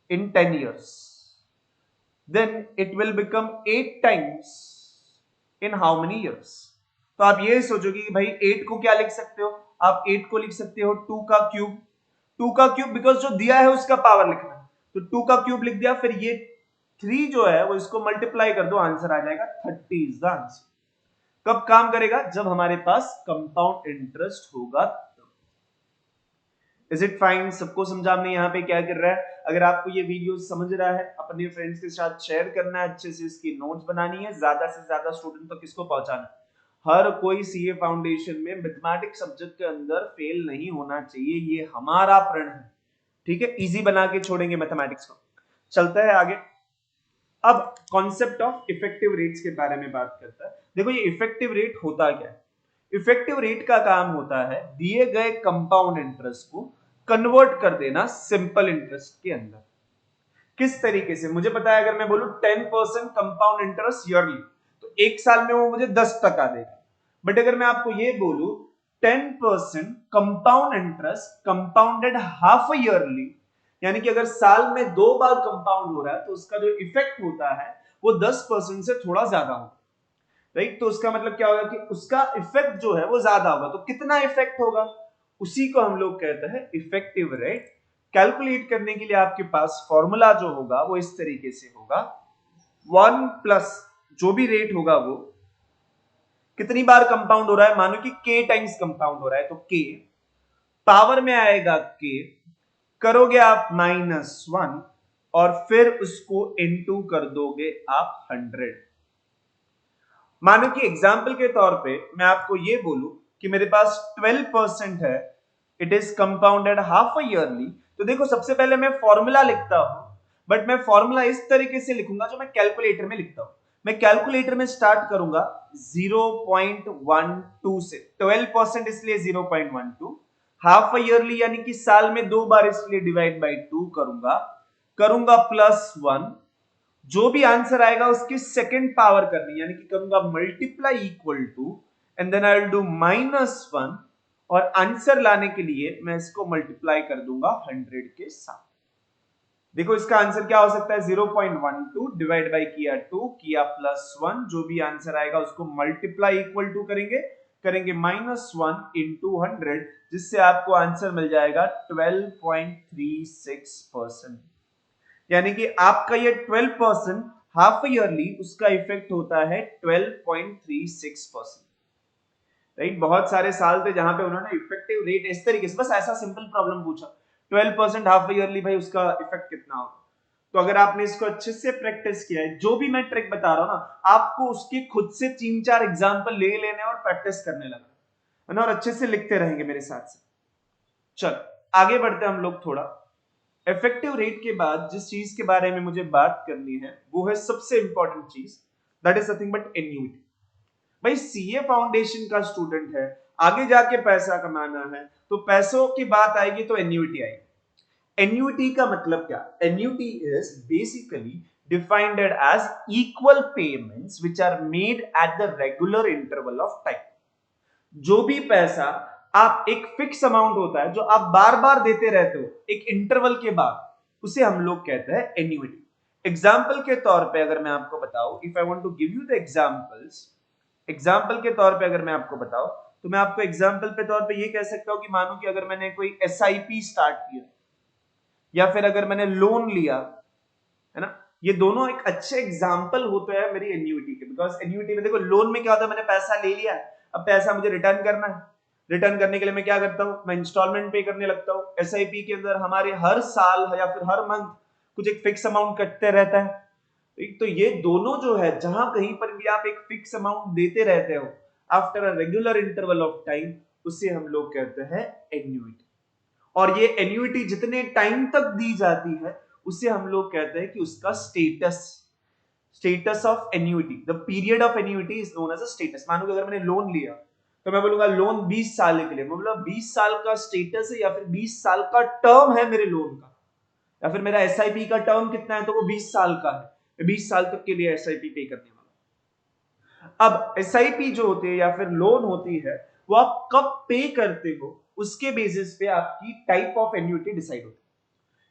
इन 10 years then it will become 8 times in how many years। तो आप ये सोचोगे कि भाई 8 को क्या लिख सकते हो, आप 8 को लिख सकते हो 2 का क्यूब, 2 का क्यूब बिकॉज जो दिया है उसका पावर लिखना है, तो 2 का क्यूब लिख दिया, फिर ये 3 जो है वो इसको मल्टीप्लाई कर दो, आंसर आ जाएगा 30 इज द आंसर। कब काम करेगा, जब हमारे पास कंपाउंड इंटरेस्ट होगा। इज इट फाइन, सबको समझा हमने यहाँ पे क्या कर रहा है। अगर आपको ये वीडियो समझ रहा है अपने फ्रेंड्स के साथ शेयर करना है, अच्छे से इसकी नोट्स बनानी है, ज्यादा से ज्यादा स्टूडेंट तक इसको पहुंचाना। हर कोई सीए फाउंडेशन में मैथमेटिक्स सब्जेक्ट के अंदर फेल नहीं होना चाहिए, ये हमारा प्रण है, ठीक है। इजी बना के छोड़ेंगे मैथमेटिक्स को। चलता है आगे। अब कॉन्सेप्ट ऑफ इफेक्टिव रेट्स के बारे में बात करता है। देखो ये इफेक्टिव रेट होता क्या है, इफेक्टिव रेट का काम होता है दिए गए कंपाउंड इंटरेस्ट को कन्वर्ट कर देना सिंपल इंटरेस्ट के अंदर। किस तरीके से? मुझे पता है अगर मैं बोलूं 10% कंपाउंड इंटरेस्ट ईयरली तो एक साल में वो मुझे 10% देगा। बट अगर मैं आपको ये बोलूं 10% compound interest compounded half yearly, यानी कि अगर साल में 2 बार कंपाउंड हो रहा है तो उसका जो इफेक्ट होता है वो 10% से थोड़ा ज्यादा होगा, राइट? तो उसका मतलब क्या होगा कि उसका इफेक्ट जो है वो ज्यादा होगा। तो कितना इफेक्ट होगा, उसी को हम लोग कहते हैं इफेक्टिव रेट। कैलकुलेट करने के लिए आपके पास फॉर्मूला जो होगा वो इस तरीके से होगा, 1 प्लस जो भी रेट होगा वो कितनी बार कंपाउंड हो रहा है, मानो कि k टाइम्स कंपाउंड हो रहा है तो k पावर में आएगा k, करोगे आप -1 और फिर उसको इनटू कर दोगे आप 100। मानो कि एग्जाम्पल के तौर पे मैं आपको ये बोलूं कि मेरे पास 12% है, it is compounded half yearly, तो देखो सबसे पहले मैं फॉर्मूला लिखता हूं, बट मैं फॉर्मूला इस तरीके से लिखूंगा जो मैं कैलकुलेटर में लिखता हूं। मैं कैलकुलेटर में स्टार्ट करूंगा 0.12 से, 12% इसलिए 0.12, हाफ ईयरली यानी कि साल में 2 बार इसलिए डिवाइड बाई 2 करूंगा +1, जो भी आंसर आएगा उसकी सेकंड पावर करनी, यानी कि करूंगा multiply equal to and then I will do -1 और आंसर लाने के लिए मैं इसको मल्टीप्लाई कर दूंगा 100 के साथ। देखो इसका आंसर क्या हो सकता है, 0.12 डिवाइड बाई किया 2 किया +1, जो भी आंसर आएगा उसको मल्टीप्लाई इक्वल टू करेंगे -1 इंटू 100, जिससे आपको आंसर मिल जाएगा 12.36%। यानी कि आपका ये 12% हाफ ईयरली उसका इफेक्ट होता है 12.36%, राइट? बहुत सारे साल थे जहां पे उन्होंने इफेक्टिव रेट इस तरीके से, बस ऐसा सिंपल प्रॉब्लम पूछा 12% हाफ ईयरली, भाई उसका इफेक्ट कितना होगा। तो अगर आपने इसको अच्छे से प्रैक्टिस किया है, जो भी मैं ट्रिक बता रहा हूं ना, आपको उसकी खुद से 3-4 एग्जांपल ले लेने और प्रैक्टिस करने लगना है ना, और अच्छे से लिखते रहेंगे मेरे साथ से। चल आगे बढ़ते हम लोग थोड़ा। इफेक्टिव रेट के बाद जिस चीज के बारे में मुझे बात करनी है वो है सबसे इंपॉर्टेंट चीज, that is nothing but annuity. भाई सीए फाउंडेशन का स्टूडेंट है, आगे जाके पैसा कमाना है, तो पैसों की बात आएगी तो एन्युइटी आएगी। एन्युइटी का मतलब क्या? Annuity is basically defined as equal payments which are made at the regular interval of time. जो भी पैसा आप एक फिक्स अमाउंट होता है जो आप बार बार देते रहते हो एक इंटरवल के बाद, उसे हम लोग कहते हैं एन्युइटी। एग्जाम्पल के तौर पे अगर मैं आपको बताऊं, if I want to give you the examples, example के तौर पे अगर मैं आपको बताऊं तो मैं आपको एग्जाम्पल के तौर पे ये कह सकता हूं कि मानो कि अगर मैंने कोई एसआईपी स्टार्ट किया या फिर अगर मैंने लोन लिया, है ना, ये दोनों एक अच्छे एग्जाम्पल होते हैं मेरी एन्युइटी के। बिकॉज एन्युइटी में देखो लोन में क्या होता है, मैंने पैसा ले लिया, अब पैसा मुझे रिटर्न करना है, रिटर्न करने के लिए मैं क्या करता हूं, मैं इंस्टॉलमेंट पे करने लगता हूं। एसआईपी के अंदर हमारे हर साल या फिर हर मंथ कुछ एक फिक्स अमाउंट कटते रहता है। तो ये दोनों जो है, जहां कहीं पर भी आप एक फिक्स अमाउंट देते रहते हो after a regular interval of time, उसे हम लोग कहते हैं एन्युइटी। और ये एन्युइटी जितने टाइम तक दी जाती है उसे हम लोग कहते हैं कि उसका status of annuity, the period of annuity is known as a status. मानो कि अगर मैंने लोन लिया तो मैं बोलूंगा लोन 20 साल के लिए, मतलब 20 साल का स्टेटस है या फिर 20 साल का टर्म है मेरे लोन का, या फिर मेरा एसआईपी का टर्म कितना है तो वो 20 साल का है, मैं 20 साल तक के लिए एसआईपी पे करने वाला। अब एसआईपी जो होती है या फिर लोन होती है, वो आप कब पे करते हो उसके बेसिस पे आपकी टाइप ऑफ एन्युइटी डिसाइड होती है।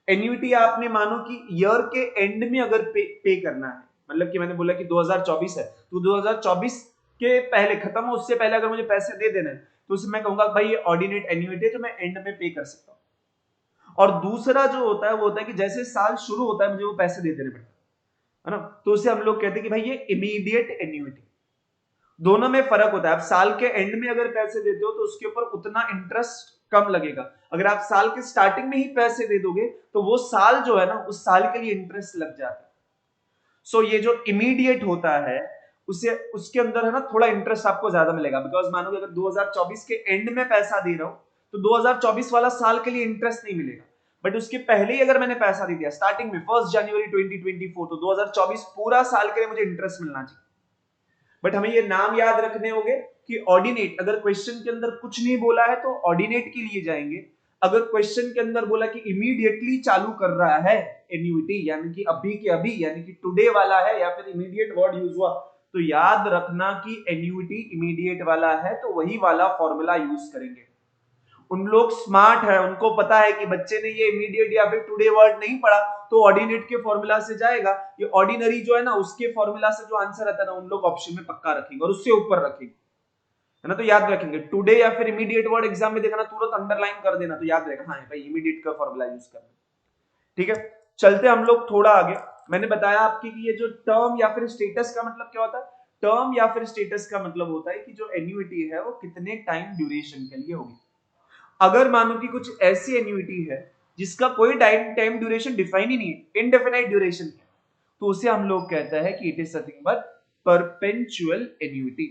एन्युइटी आपने मानो कि ईयर के एंड में अगर पे करना है, मतलब कि मैंने बोला कि 2024 है तो 2024 के पहले खत्म हो उससे पहले अगर मुझे पैसे दे देना है तो उसमें मैं कहूंगा भाई ये ऑर्डिनेट एन्युइटी है तो मैं एंड में पे कर सकता हूं। और दूसरा जो होता है वो होता है कि जैसे साल शुरू होता है मुझे वो पैसे दे देने पड़ते है ना, तो उसे हम लोग कहते हैं कि भाई ये इमीडिएट एन्युइटी। दोनों में फर्क होता है। आप साल के एंड में अगर पैसे देते हो तो उसके ऊपर उतना इंटरेस्ट कम लगेगा, अगर आप साल के स्टार्टिंग में ही पैसे दे दोगे तो वो साल जो है ना उस साल के लिए इंटरेस्ट लग जाता है। सो ये जो इमीडिएट होता है उसे उसके अंदर है ना थोड़ा इंटरेस्ट आपको ज्यादा मिलेगा। बिकॉज मानो अगर 2024 के एंड में पैसा दे रहा हूं तो 2024 वाला साल के लिए इंटरेस्ट नहीं मिलेगा, बट उसके पहले ही अगर मैंने पैसा दे दिया स्टार्टिंग में 1 जनवरी 2024 तो 2024 पूरा साल के लिए मुझे इंटरेस्ट मिलना चाहिए। बट हमें ये नाम याद रखने होंगे कि ऑर्डिनेट, अगर क्वेश्चन के अंदर कुछ नहीं बोला है तो ऑर्डिनेट के लिए जाएंगे, अगर क्वेश्चन के अंदर बोला कि इमीडिएटली चालू कर रहा है एन्युइटी, यानी कि अभी के अभी, यानी कि टुडे वाला है, या फिर इमीडिएट वर्ड यूज हुआ, तो याद रखना कि एन्युइटी इमीडिएट वाला है तो वही वाला फॉर्मूला यूज करेंगे। उन लोग स्मार्ट है, उनको पता है कि बच्चे ने ये इमीडिएट या फिर टुडे वर्ड नहीं पढ़ा तो ऑर्डिनेट के फॉर्मूला से जाएगा, ये ऑर्डिनरी जो है ना उसके फॉर्मूला से जो आंसर आता है ना उन लोग ऑप्शन में पक्का रखेंगे और उससे ऊपर रखेंगे, है ना। तो याद रखेंगे टुडे या फिर इमीडिएट वर्ड एग्जाम में देखना तुरंत अंडरलाइन कर देना, तो याद रहेगा हाँ भाई इमीडिएट का फॉर्मूला यूज करना। ठीक है, चलते हम लोग थोड़ा आगे। मैंने बताया आपकी कि ये जो टर्म या फिर स्टेटस का मतलब क्या होता है, टर्म या फिर स्टेटस का मतलब होता है कि जो एन्युइटी है वो कितने टाइम ड्यूरेशन के लिए होगी। अगर मानो कि कुछ ऐसी एन्युइटी है जिसका कोई टाइम ड्यूरेशन डिफाइन ही नहीं है, इनडेफिनाइट ड्यूरेशन है, तो उसे हम लोग कहता है कि it is nothing but perpetual annuity.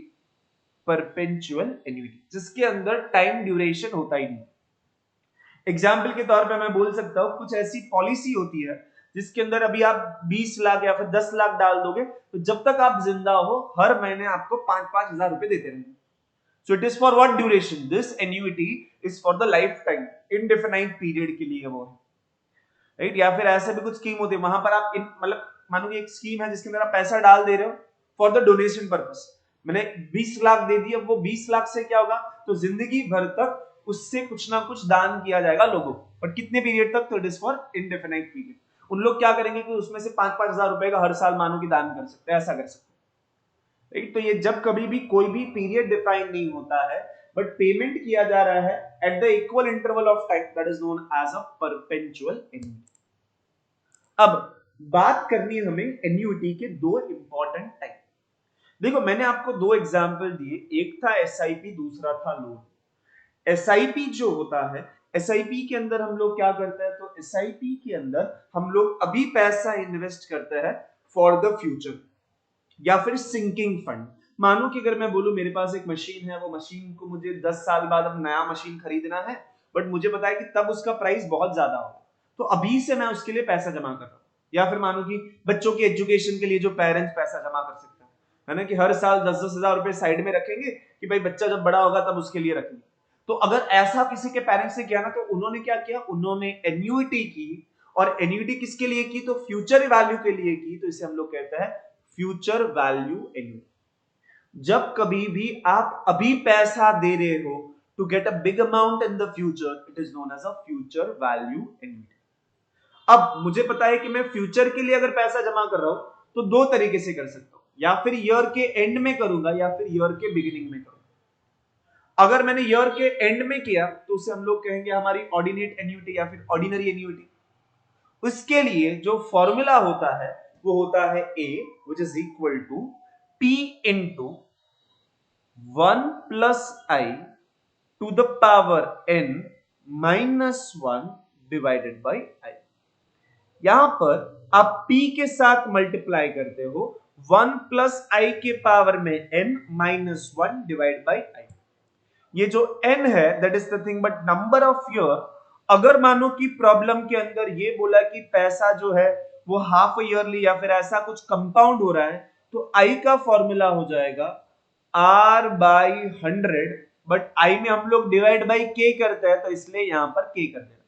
Perpetual annuity जिसके अंदर टाइम ड्यूरेशन होता ही नहीं। एग्जाम्पल के तौर पे मैं बोल सकता हूं कुछ ऐसी पॉलिसी होती है जिसके अंदर अभी आप 20 लाख या फिर 10 लाख डाल दोगे तो जब तक आप जिंदा हो हर महीने आपको 5-5 हजार रुपए देते रहेंगे। So it is for what duration? This annuity is for the lifetime, indefinite period के लिए वो है, राइट। या फिर ऐसे भी कुछ स्कीम होती है वहां पर आप मतलब मानो कि एक स्कीम है जिसके अंदर आप पैसा डाल दे रहे हो फॉर द डोनेशन पर्पस, मैंने 20 लाख दे दिया, वो 20 लाख से क्या होगा तो जिंदगी भर तक उससे कुछ ना कुछ दान किया जाएगा लोगों को, बट कितने पीरियड तक, तो it is for indefinite period. उन लोग क्या करेंगे कि उसमें से 5-5 हजार रुपए का हर साल मानो कि दान कर सकते हैं, ऐसा कर सकते हैं, राइट। तो ये जब कभी भी कोई भी पीरियड डिफाइन नहीं होता है बट पेमेंट किया जा रहा है at the equal interval of time, that is known as a perpetual annuity. अब बात करनी है हमें एन्युइटी के दो इंपॉर्टेंट टाइप। देखो मैंने आपको दो एग्जांपल दिए, एक था एसआईपी, दूसरा था लोन। एसआईपी जो होता है, एसआईपी के अंदर हम लोग क्या करते हैं, तो एसआईपी के अंदर हम लोग अभी पैसा इन्वेस्ट करते हैं फॉर द फ्यूचर, या फिर सिंकिंग फंड। मानो कि अगर मैं बोलूं मेरे पास एक मशीन है, वो मशीन को मुझे 10 साल बाद अब नया मशीन खरीदना है, बट मुझे पता है कि तब उसका प्राइस बहुत ज्यादा होगा, तो अभी से मैं उसके लिए पैसा जमा कर रहा हूं। या फिर मानो कि बच्चों के एजुकेशन के लिए जो पेरेंट्स पैसा जमा कर सकते हैं, है ना, कि हर साल 10-10 हजार रुपए साइड में रखेंगे कि भाई बच्चा जब बड़ा होगा तब उसके लिए रखेंगे। तो अगर ऐसा किसी के पेरेंट्स ने किया ना, तो उन्होंने क्या किया, उन्होंने एन्युइटी की, और एन्युइटी किसके लिए की, तो फ्यूचर वैल्यू के लिए की, तो इसे हम लोग कहते हैं फ्यूचर वैल्यू एन्युइटी। जब कभी भी आप अभी पैसा दे रहे हो to get a big amount in the future, it is known as a future value annuity. अब मुझे पता है कि मैं फ्यूचर के लिए अगर पैसा जमा कर रहा हूं तो दो तरीके से कर सकता हूं, या फिर ईयर के एंड में करूंगा या फिर ईयर के बिगिनिंग में करूंगा। अगर मैंने ईयर के एंड में किया तो उसे हम लोग कहेंगे हमारी ऑर्डिनेट एन्युइटी या फिर ऑर्डिनरी एन्युइटी। उसके लिए जो फॉर्मूला होता है वो होता है A which is equal to P into 1 plus I to the power n minus 1 divided by I। यहां पर आप P के साथ मल्टीप्लाई करते हो 1 plus I के पावर में n minus 1 divide by I। ये जो n है that is nothing but number of year. अगर मानो कि प्रॉब्लम के अंदर ये बोला कि पैसा जो है वो हाफ ईयरली या फिर ऐसा कुछ कंपाउंड हो रहा है, तो I का फॉर्मूला हो जाएगा R बाई 100, बट I में हम लोग डिवाइड बाई K करते हैं तो इसलिए यहां पर K कर देना,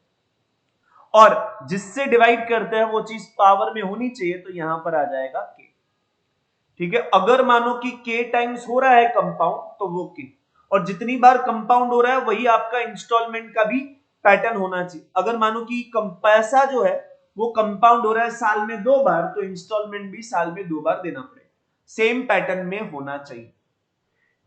और जिससे डिवाइड करते हैं वो चीज पावर में होनी चाहिए तो यहां पर आ जाएगा K। ठीक है, अगर मानो कि K टाइम्स हो रहा है कंपाउंड तो वो K, और जितनी बार कंपाउंड हो रहा है वही आपका इंस्टॉलमेंट का भी पैटर्न होना चाहिए। अगर मानो कि पैसा जो है वो कंपाउंड हो रहा है साल में 2 बार, तो इंस्टॉलमेंट भी साल में 2 बार देना पड़ेगा, सेम पैटर्न में होना चाहिए।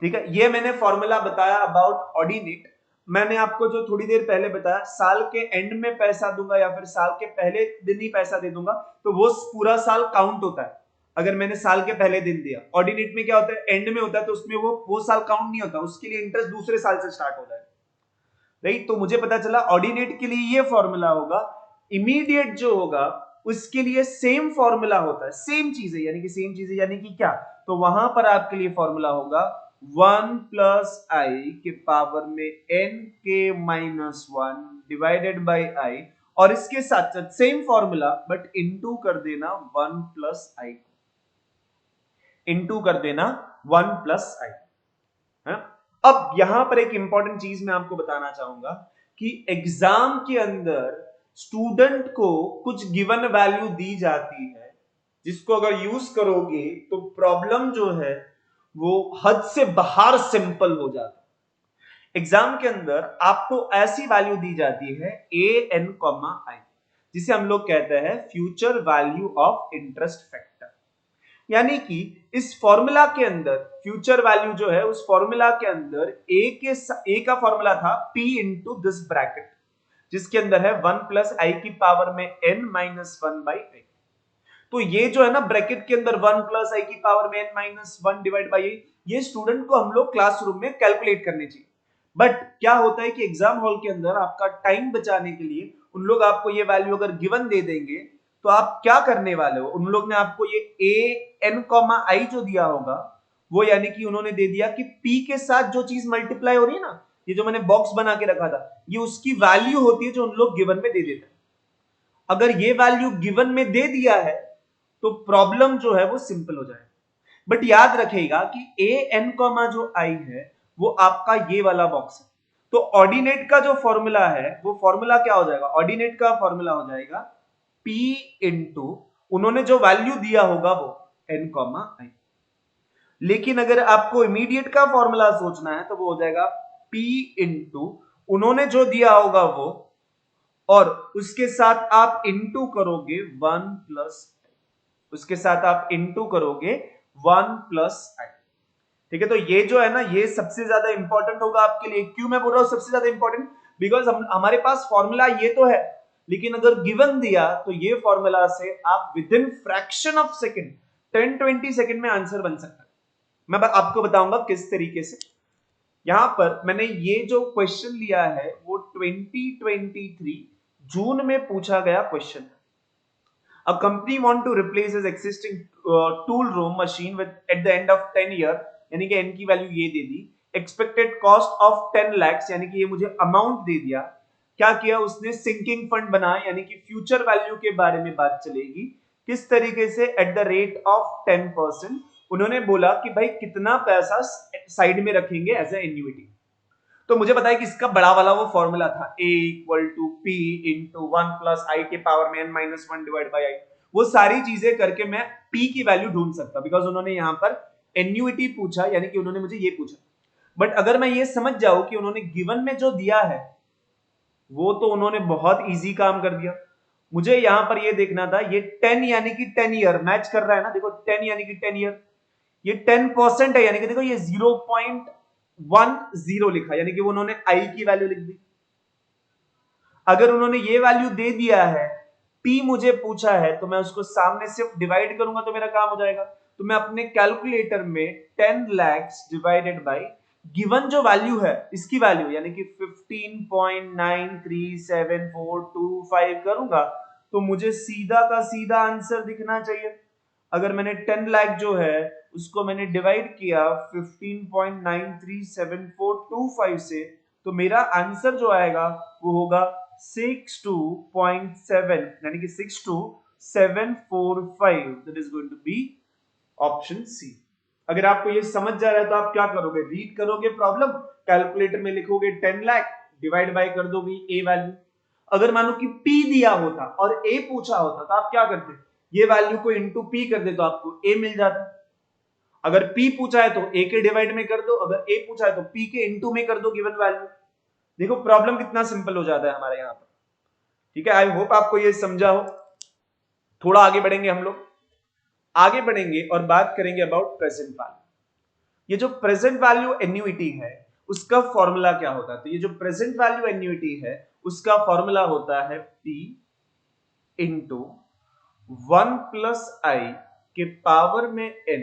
ठीक है, ये मैंने फॉर्मूला बताया अबाउट ऑर्डिनेट। मैंने आपको जो थोड़ी देर पहले बताया साल के एंड में पैसा दूंगा या फिर साल के पहले दिन ही पैसा दे दूंगा तो वो पूरा साल काउंट होता है। अगर मैंने साल के पहले दिन दिया, ऑर्डिनेट में क्या होता है एंड में होता है तो उसमें वो साल काउंट नहीं होता, उसके लिए इंटरेस्ट दूसरे साल से स्टार्ट होता है, राइट। तो मुझे पता चला ऑर्डिनेट के लिए ये फॉर्मूला होगा, इमीडिएट जो होगा उसके लिए सेम फॉर्मूला होता है, सेम चीज है, यानी कि सेम चीज है यानी कि क्या, तो वहां पर आपके लिए फॉर्मूला होगा 1 प्लस आई के पावर में n के माइनस 1 डिवाइडेड बाई आई, और इसके साथ साथ सेम फॉर्मूला बट इनटू कर देना 1 प्लस आई, इनटू कर देना 1 प्लस आई, है। अब यहां पर एक इंपॉर्टेंट चीज मैं आपको बताना चाहूंगा कि एग्जाम के अंदर स्टूडेंट को कुछ गिवन वैल्यू दी जाती है, जिसको अगर यूज करोगे तो प्रॉब्लम जो है वो हद से बाहर सिंपल हो जाता है। एग्जाम के अंदर आपको ऐसी वैल्यू दी जाती है an, जिसे हम लोग कहते हैं future value of interest factor. यानी कि इस फॉर्मूला के अंदर फ्यूचर वैल्यू जो है, उस फॉर्मूला के अंदर ए का फॉर्मूला था p इंटू दिस ब्रैकेट, जिसके अंदर है 1 प्लस आई की पावर में n माइनस 1 बाई आई। तो ये जो है ना ब्रैकेट के अंदर 1 प्लस आई की पावर में n माइनस 1 डिवाइड बाई आई, ये स्टूडेंट को हम लोग क्लासरूम में कैलकुलेट करने चाहिए। बट क्या होता है कि एग्जाम हॉल के अंदर आपका टाइम बचाने के लिए उन लोग आपको ये वैल्यू अगर गिवन दे देंगे तो आप क्या करने वाले हो, उन लोग ने आपको ये a n, i जो दिया होगा वो, यानी कि उन्होंने दे दिया कि p के साथ जो चीज मल्टीप्लाई हो रही है ना, ये जो मैंने बॉक्स बना के रखा था, ये उसकी वैल्यू होती है जो उन लोग गिवन में दे देते हैं। अगर ये वैल्यू गिवन में दे दिया है तो प्रॉब्लम जो है वो सिंपल हो जाएगा। बट याद रखेगा कि a n, जो i है वो आपका ये वाला बॉक्स है। तो ऑर्डिनेट का जो फॉर्मूला है वो फॉर्मूला क्या हो जाएगा, ऑर्डिनेट का फॉर्मूला हो जाएगा p इंटू उन्होंने जो वैल्यू दिया होगा वो n, i। लेकिन अगर आपको इमीडिएट का फॉर्मूला सोचना है तो वो हो जाएगा p इंटू उन्होंने जो दिया होगा वो, और उसके साथ आप इंटू करोगे 1 प्लस, उसके साथ आप इंटू करोगे 1 प्लस आई। ठीक है, तो ये जो है ना ये सबसे ज्यादा इंपॉर्टेंट होगा आपके लिए। क्यों मैं बोल रहा हूं सबसे ज्यादा इंपॉर्टेंट, बिकॉज हमारे पास फॉर्मूला ये तो है, लेकिन अगर गिवन दिया तो ये फॉर्मूला से आप with in fraction of second 10-20 second में आंसर बन सकता है। मैं आपको बताऊंगा किस तरीके से। यहां पर मैंने ये जो क्वेश्चन लिया है वो 2023 जून में पूछा गया क्वेश्चन है। A company want to replace its existing tool room machine with at the end of 10 year, यानी कि n की वैल्यू ये दे दी, expected cost of 10 lakhs, यानी कि ये मुझे अमाउंट दे दिया। क्या किया उसने, सिंकिंग फंड बनाया, यानी कि फ्यूचर वैल्यू के बारे में बात चलेगी। किस तरीके से, एट द रेट ऑफ 10%। उन्होंने बोला कि भाई कितना पैसा साइड में रखेंगे एज ए एन्युइटी। तो मुझे पता है कि इसका बड़ा वाला वो फॉर्मूला था a equal to p into 1 plus i के पावर में n minus 1 divide by i. वो सारी चीजें करके मैं p की वैल्यू ढूंढ सकता, बिकॉज उन्होंने यहां पर एन्युइटी पूछा, यानी कि उन्होंने मुझे ये पूछा। बट अगर मैं ये समझ जाऊं कि उन्होंने गिवन में जो दिया है वो तो उन्होंने बहुत इजी काम कर दिया। मुझे यहां पर ये देखना था, ये 10 यानी कि 10 ईयर मैच कर रहा है ना, देखो 10 यानी कि 10 ईयर, ये 10% है, यानी कि देखो ये 0.10 लिखा, यानी कि वो उन्होंने आई की वैल्यू लिख दी। अगर उन्होंने ये वैल्यू दे दिया है, p मुझे पूछा है, तो मैं उसको सामने सिर्फ डिवाइड करूंगा तो मेरा काम हो जाएगा। तो मैं अपने कैलकुलेटर में 10 lakhs डिवाइडेड बाई गिवन जो वैल्यू है इसकी वैल्यू, यानी कि 15.937425 करूंगा तो मुझे सीधा का सीधा आंसर दिखना चाहिए। अगर मैंने 10 लाख जो है उसको मैंने डिवाइड किया 15.937425 से, तो मेरा आंसर जो आएगा वो होगा 62.7, यानी कि 62745। That is going to be option C. अगर आपको ये समझ जा रहा है तो आप क्या करोगे, रीड करोगे प्रॉब्लम, कैलकुलेटर में लिखोगे 10 लाख, डिवाइड बाय कर दोगे ए वैल्यू। अगर मानो कि p दिया होता और a पूछा होता तो आप क्या करते, ये वैल्यू को इंटू p कर दे तो आपको a मिल जाता। अगर p पूछा है तो a के डिवाइड में कर दो, अगर a पूछा है तो p के इंटू में कर दो गिवन वैल्यू। देखो प्रॉब्लम कितना सिंपल हो जाता है हमारे यहां पर। ठीक है, आई होप आपको ये समझा हो। थोड़ा आगे बढ़ेंगे हम लोग, आगे बढ़ेंगे और बात करेंगे अबाउट प्रेजेंट वैल्यू। ये जो प्रेजेंट वैल्यू एन्युइटी है उसका फॉर्मूला क्या होता है, तो ये जो प्रेजेंट वैल्यू एन्युइटी है उसका फॉर्मूला होता है p इंटू 1 प्लस आई के पावर में n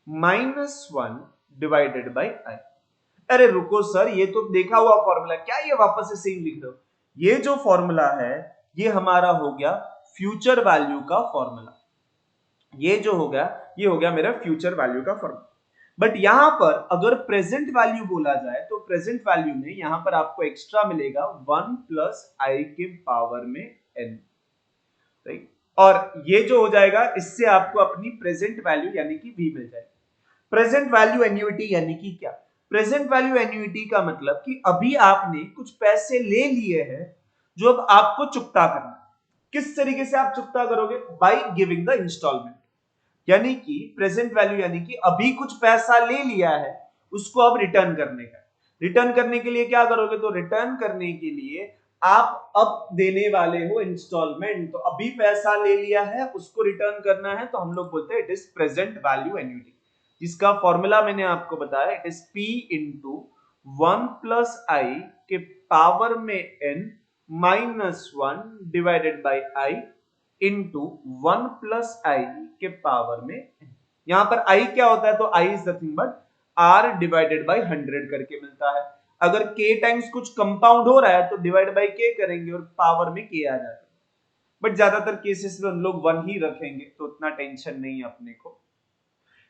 माइनस 1 डिवाइडेड बाई आई। अरे रुको सर, ये तो देखा हुआ फॉर्मूला, क्या ये वापस से सेम लिख रहे हो। ये जो फॉर्मूला है ये हमारा हो गया फ्यूचर वैल्यू का फॉर्मूला। ये जो हो गया ये हो गया मेरा फ्यूचर वैल्यू का फॉर्मूला। बट यहां पर अगर प्रेजेंट वैल्यू बोला जाए तो प्रेजेंट वैल्यू में यहां पर आपको एक्स्ट्रा मिलेगा 1 प्लस आई के पावर में n, राइट। और ये जो हो जाएगा इससे आपको अपनी प्रेजेंट वैल्यू यानी कि v मिल जाएगी। प्रेजेंट वैल्यू एन्युइटी यानी कि क्या, प्रेजेंट वैल्यू एन्युइटी का मतलब कि अभी आपने कुछ पैसे ले लिए हैं जो अब आपको चुकता करना। किस तरीके से आप चुकता करोगे? By giving the installment. यानी कि प्रेजेंट वैल्यू यानी कि अभी कुछ पैसा ले लिया है, उसको अब रिटर्न करने का। रिटर्न करने के लिए क्या करोगे? तो रिटर्न करने के लिए आप अब देने वाले हो इंस्टॉलमेंट। तो अभी पैसा ले लिया है, उसको रिटर्न करना है, तो हम लोग बोलते हैं it is present value annuity, जिसका फॉर्मूला मैंने आपको बताया, it is P into 1 plus i के पावर में n minus 1 divided by i into 1 plus i के पावर में n। यहां पर i क्या होता है? तो i is nothing but r divided by 100 करके मिलता है। अगर k टाइम्स कुछ कंपाउंड हो रहा है तो डिवाइड बाई k करेंगे और पावर में k आ जाता है, बट ज्यादातर केसेस में हम लोग 1 ही रखेंगे, तो उतना टेंशन नहीं है अपने को।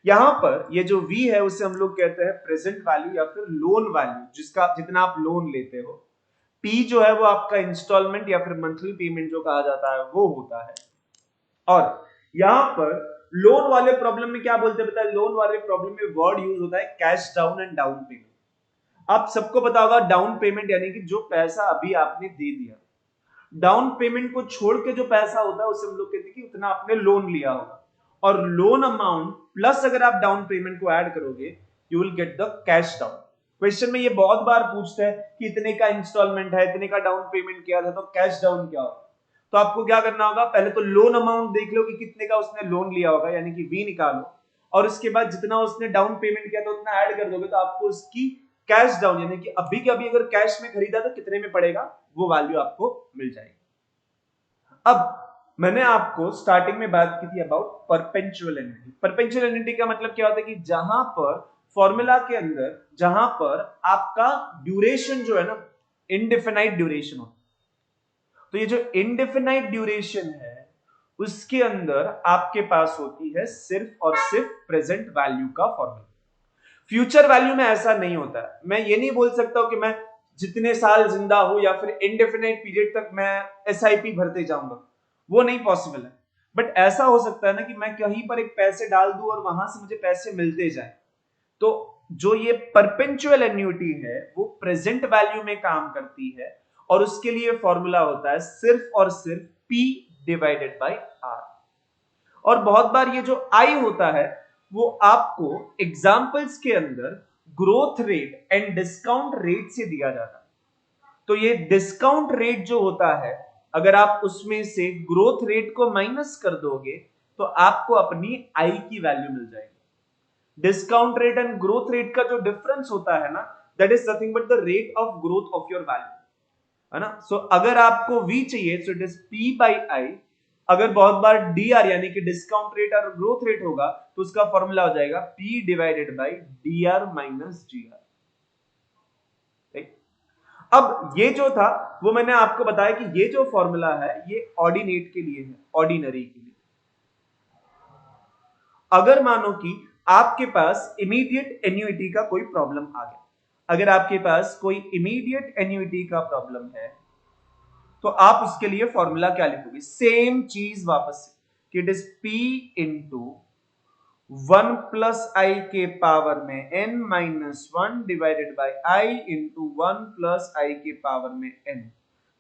यहां पर ये जो v है उसे हम लोग कहते हैं प्रेजेंट वैल्यू या फिर लोन वैल्यू, जिसका जितना आप लोन लेते हो। p जो है वो आपका इंस्टॉलमेंट या फिर मंथली पेमेंट जो कहा जाता है वो होता है। और यहां पर लोन वाले प्रॉब्लम में क्या बोलते हैं पता है? लोन वाले प्रॉब्लम में वर्ड यूज होता है cash down and down payment. आप सबको पता होगा डाउन पेमेंट यानी कि जो पैसा अभी आपने दे दिया। डाउन पेमेंट को छोड़ के जो पैसा होता है उसे हम लोग कहते हैं कि उतना आपने लोन लिया होगा। और लोन अमाउंट प्लस अगर आप डाउन पेमेंट को ऐड करोगे, you will get the cash down. Question में ये बहुत बार पूछते हैं कि इतने का इंस्टॉलमेंट है, इतने का डाउन पेमेंट किया था, तो कैश डाउन क्या होगा? तो आपको क्या करना होगा? पहले तो लोन अमाउंट देख लो कि कितने का उसने लोन लिया होगा, यानी कि V निकालो, और उसके बाद जितना उसने डाउन पेमेंट किया था उतना ऐड कर दोगे, तो आपको उसकी कैश डाउन यानी कि अभी के अभी अगर कैश में खरीदा तो कितने में पड़ेगा, वो वैल्यू आपको मिल जाएगी। अब मैंने आपको स्टार्टिंग में बात की थी about perpetual annuity. Perpetual annuity का मतलब क्या होता है कि जहां पर फॉर्मूला के अंदर जहां पर आपका ड्यूरेशन जो है ना इनडेफिनाइट ड्यूरेशन होता है, तो ये जो इनडेफिनाइट ड्यूरेशन है उसके अंदर आपके पास होती है सिर्फ और सिर्फ प्रेजेंट वैल्यू का फॉर्मूला। फ्यूचर वैल्यू में ऐसा नहीं होता है। मैं ये नहीं बोल सकता हूं कि मैं जितने साल जिंदा हूं या फिर इंडेफिनाइट पीरियड तक मैं SIP भरते जाऊंगा, वो नहीं पॉसिबल है। बट ऐसा हो सकता है ना कि मैं कहीं पर एक पैसे डाल दूं और वहां से मुझे पैसे मिलते जाए। तो जो ये परपेचुअल एन्युइटी है वो प्रेजेंट वैल्यू में काम करती है, और उसके लिए फॉर्मूला होता है सिर्फ और सिर्फ P डिवाइडेड बाई R। और बहुत बार ये जो I होता है वो आपको एग्जाम्पल्स के अंदर growth rate and discount rate से दिया जाता है। तो ये डिस्काउंट रेट जो होता है, अगर आप उसमें से ग्रोथ रेट को माइनस कर दोगे तो आपको अपनी I की वैल्यू मिल जाएगी। Discount rate and growth rate का जो डिफरेंस होता है ना, that is nothing but the rate of growth of your value, है ना। सो अगर आपको V चाहिए so it is P by I। अगर बहुत बार DR यानी कि डिस्काउंट रेट और ग्रोथ रेट होगा तो उसका फॉर्मूला हो जाएगा P divided by DR minus GR। अब ये जो था वो मैंने आपको बताया कि ये जो फॉर्मूला है ये ऑर्डिनेट के लिए है, ऑर्डिनरी के लिए। अगर मानो कि आपके पास इमीडिएट एन्युइटी का कोई प्रॉब्लम आ गया, अगर आपके पास कोई इमीडिएट एन्युइटी का प्रॉब्लम है तो आप उसके लिए फॉर्मूला क्या लिखोगे? सेम चीज वापस से कि it is P into 1 plus i के पावर में n minus 1 divided by i into 1 plus i के पावर में n।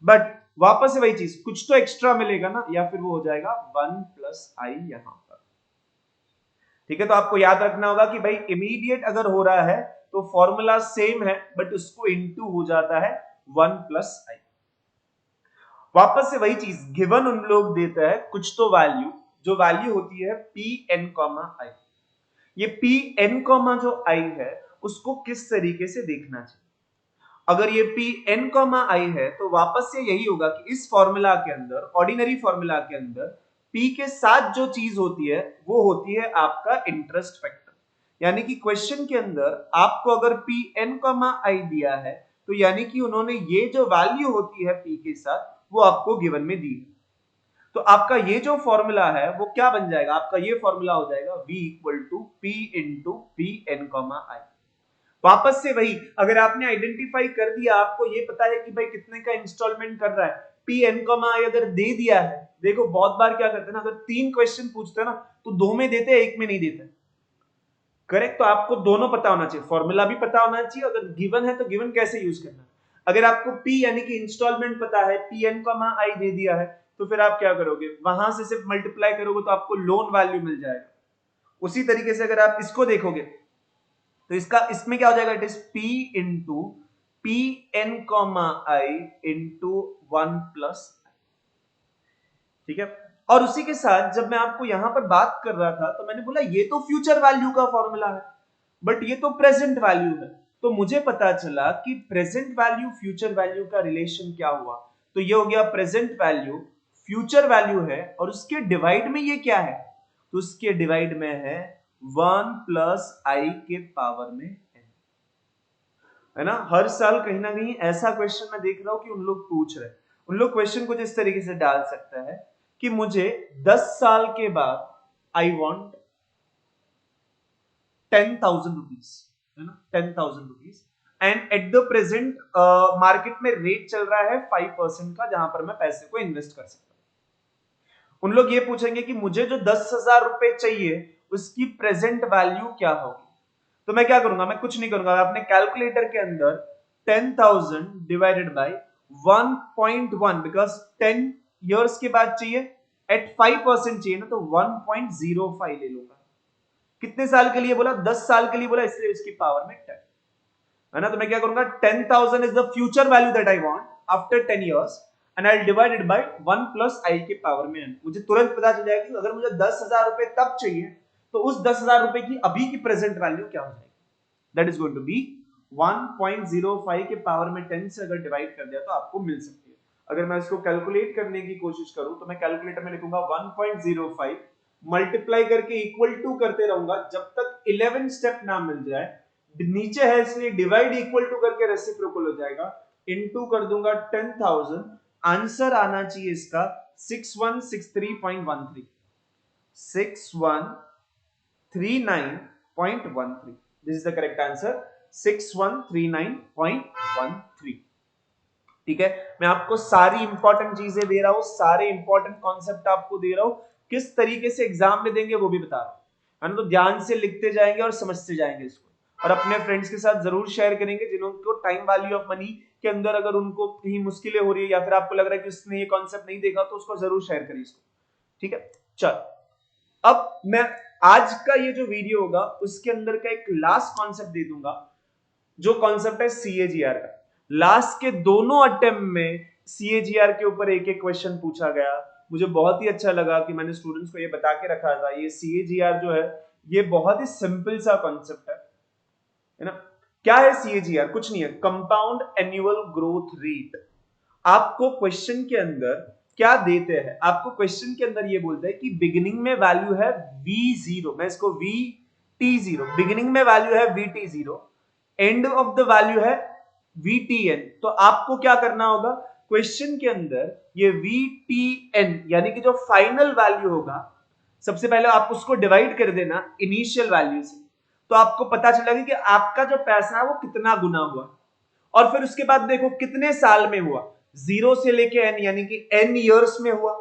बट वापस से वही चीज, कुछ तो एक्स्ट्रा मिलेगा ना, या फिर वो हो जाएगा 1 प्लस आई यहां पर। ठीक है, तो आपको याद रखना होगा कि भाई इमीडिएट अगर हो रहा है तो फॉर्मूला सेम है बट उसको इंटू हो जाता है 1 प्लस आई। वापस से वही चीज, गिवन उन लोग देता है कुछ तो वैल्यू, जो वैल्यू होती है Pn, i। ये Pn, जो i है उसको किस तरीके से देखना चाहिए? अगर ये Pn, i है तो वापस से यही होगा कि इस फॉर्मूला के अंदर, ऑर्डिनरी फॉर्मूला के अंदर P के साथ जो चीज होती है वो होती है आपका इंटरेस्ट फैक्टर। यानी कि क्वेश्चन के अंदर आपको अगर Pn, i दिया है तो यानी कि उन्होंने ये जो वैल्यू होती है P के साथ वो आपको गिवन में दी है। तो आपका ये जो फॉर्मूला है वो क्या बन जाएगा? आपका ये फॉर्मूला हो जाएगा V equal to P into Pn, i। वापस से वही, अगर आपने आइडेंटिफाई कर दिया, आपको ये पता है कि भाई कितने का इंस्टॉलमेंट कर रहा है, Pn, i अगर दे दिया है, देखो बहुत बार क्या करते हैं ना, अगर 3 क्वेश्चन पूछते हैं ना तो 2 में देते हैं, 1 में नहीं देते। करेक्ट। तो आपको दोनों पता होना चाहिए, फॉर्मूला भी पता होना चाहिए, अगर गिवन है तो गिवन कैसे यूज करना है। अगर आपको P यानी कि इंस्टॉलमेंट पता है, PN आई दे दिया है, तो फिर आप क्या करोगे, वहां से सिर्फ मल्टीप्लाई करोगे तो आपको लोन वैल्यू मिल जाएगा। उसी तरीके से अगर आप इसको देखोगे तो इसमें क्या हो जाएगा, it is P into PN I into 1 plus, ठीक है। और उसी के साथ जब मैं आपको यहां पर बात कर रहा था तो मैंने बोला ये तो फ्यूचर वैल्यू का फॉर्मूला है, बट ये तो प्रेजेंट वैल्यू है। तो मुझे पता चला कि प्रेजेंट वैल्यू फ्यूचर वैल्यू का रिलेशन क्या हुआ। तो ये हो गया प्रेजेंट वैल्यू फ्यूचर वैल्यू है, और उसके डिवाइड में ये क्या है, तो उसके डिवाइड में है 1 प्लस आई के पावर में n, है ना। हर साल कहीं ना कहीं ऐसा क्वेश्चन मैं देख रहा हूं कि उन लोग पूछ रहे हैं, उन लोग क्वेश्चन कुछ इस तरीके से डाल सकता है कि मुझे 10 साल के बाद आई वॉन्ट 10,000 रुपीज, है ना, 10,000 rupees, and at the present market में रेट चल रहा है 5% का, जहां पर मैं पैसे को इन्वेस्ट कर सकता हूं। उन लोग ये पूछेंगे कि मुझे जो 10,000 रुपए चाहिए उसकी प्रेजेंट वैल्यू क्या होगी। तो मैं क्या करूंगा, मैं कुछ नहीं करूंगा, मैं अपने कैलकुलेटर के अंदर 10,000 डिवाइडेड बाय 1.1, बिकॉज 10 इयर्स के बाद चाहिए, एट 5% चाहिए ना, तो 1.05 ले लूंगा। कितने साल के लिए बोला, 10 साल के लिए बोला, इसलिए इसकी पावर में 10, है ना। तो मैं क्या करूंगा, 10,000 is the future value that I want after 10 years, and I divide it by 1 plus i के पावर में n। मुझे तुरंत पता चल जाएगा कि अगर मुझे 10,000 रुपए तब चाहिए तो उस 10,000 रुपए की अभी की प्रेजेंट वैल्यू क्या हो जाएगी, that is going to be 1.05 के पावर में 10 से अगर डिवाइड कर दिया तो आपको मिल सकती है। अगर मैं इसको कैलकुलेट करने की कोशिश करूं तो मैं कैलकुलेटर में लिखूंगा 1.05 मल्टीप्लाई करके इक्वल टू करते रहूंगा जब तक 11 स्टेप ना मिल जाए। नीचे है इसलिए डिवाइड इक्वल टू करके रेसिप्रोकल हो जाएगा, इनटू कर दूंगा 10,000, आंसर आना चाहिए इसका 6163.13, 6139.13, this is the correct answer, 6139.13। ठीक है, मैं आपको सारी इंपॉर्टेंट चीजें दे रहा हूं, सारे इंपॉर्टेंट कॉन्सेप्ट आपको दे रहा हूं, किस तरीके से एग्जाम में देंगे वो भी बता रहा हूं, है ना। तो ध्यान से लिखते जाएंगे और समझते जाएंगे इसको, और अपने फ्रेंड्स के साथ जरूर शेयर करेंगे जिनको टाइम वैल्यू ऑफ मनी के अंदर अगर उनको कहीं मुश्किलें हो रही है या फिर आपको लग रहा है कि उसने ये कॉन्सेप्ट नहीं देखा तो उसको जरूर शेयर करिए इसको, ठीक है। चल, अब मैं आज का ये जो वीडियो होगा उसके अंदर का एक लास्ट कॉन्सेप्ट दे दूंगा, जो कॉन्सेप्ट है CAGR का। लास्ट के दोनों अटेम्प्ट में CAGR के ऊपर एक एक क्वेश्चन पूछा गया। मुझे बहुत ही अच्छा लगा कि मैंने स्टूडेंट्स को ये बता के रखा था, ये CAGR जो है ये बहुत ही सिंपल सा कॉन्सेप्ट है ना। क्या है CAGR, कुछ नहीं है, कंपाउंड एनुअल ग्रोथ रेट। आपको क्वेश्चन के अंदर क्या देते हैं, आपको क्वेश्चन के अंदर ये बोलते हैं कि बिगिनिंग में वैल्यू है V0, मैं इसको VT0, बिगिनिंग में वैल्यू है VT0, end of the value है VTN। तो आपको क्या करना होगा, क्वेश्चन के अंदर ये VTN यानी कि जो फाइनल वैल्यू होगा, सबसे पहले आप उसको डिवाइड कर देना इनिशियल वैल्यू से, तो आपको पता चलेगा कि आपका जो पैसा है वो कितना गुना हुआ। और फिर उसके बाद देखो कितने साल में हुआ, 0 से लेके n यानी कि n इयर्स में हुआ,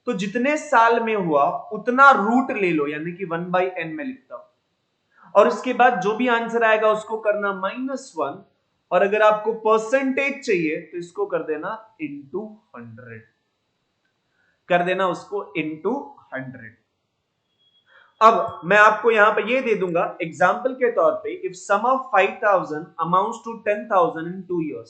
तो जितने साल में हुआ उतना रूट ले लो, यानी कि 1/n में लिखता हूं, और उसके बाद जो भी आंसर आएगा उसको करना -1, और अगर आपको परसेंटेज चाहिए तो इसको कर देना इंटू 100, कर देना उसको इंटू 100। अब मैं आपको यहां पर ये दे दूंगा एग्जांपल के तौर पे, if sum of 5,000 amounts to 10,000 in 2 years,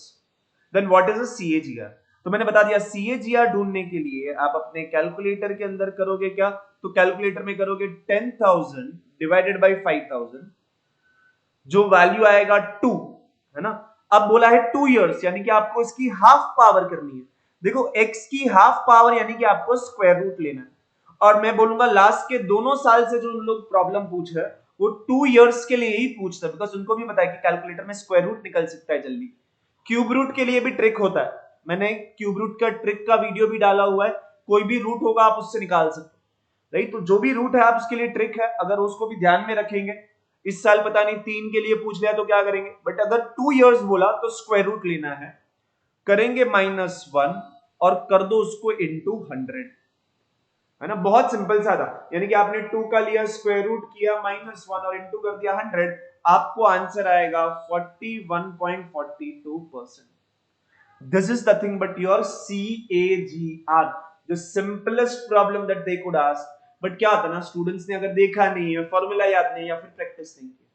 then what is a CAGR। तो मैंने बता दिया CAGR ढूंढने के लिए आप अपने कैलकुलेटर के अंदर करोगे क्या, तो कैलकुलेटर में करोगे 10,000 डिवाइडेड बाय 5,000, जो वैल्यू आएगा 2, है ना। अब बोला है 2 years यानी कि आपको इसकी हाफ पावर करनी है। देखो x की हाफ पावर यानी कि आपको स्क्वायर रूट लेना है, और मैं बोलूंगा लास्ट के दोनों साल से जो उन लोग प्रॉब्लम पूछ रहे हैं वो 2 years के लिए ही पूछते हैं, बिकॉज उनको भी पता है कि कैलकुलेटर में स्क्वायर रूट निकल सकता है जल्दी। क्यूब रूट के लिए भी ट्रिक होता है, मैंने क्यूब रूट का ट्रिक का वीडियो भी डाला हुआ है, कोई भी रूट होगा आप उससे निकाल सकते हो, राइट। तो जो भी रूट है आप उसके लिए ट्रिक है, अगर उसको भी ध्यान में रखेंगे। इस साल पता नहीं 3 के लिए पूछ लिया तो क्या करेंगे, बट अगर 2 years बोला तो स्क्वायर रूट लेना है, करेंगे -1 और कर दो उसको इंटू 100, है ना, बहुत सिंपल सा था। यानी कि आपने 2 का लिया, स्क्वायर रूट किया, -1 और इनटू कर दिया 100, आपको आंसर आएगा 41.42%। This is the thing but your CAGR, the simplest problem that they could ask. But क्या होता है ना, स्टूडेंट्स ने अगर देखा नहीं है, फॉर्मूला याद नहीं या फिर प्रैक्टिस नहीं की,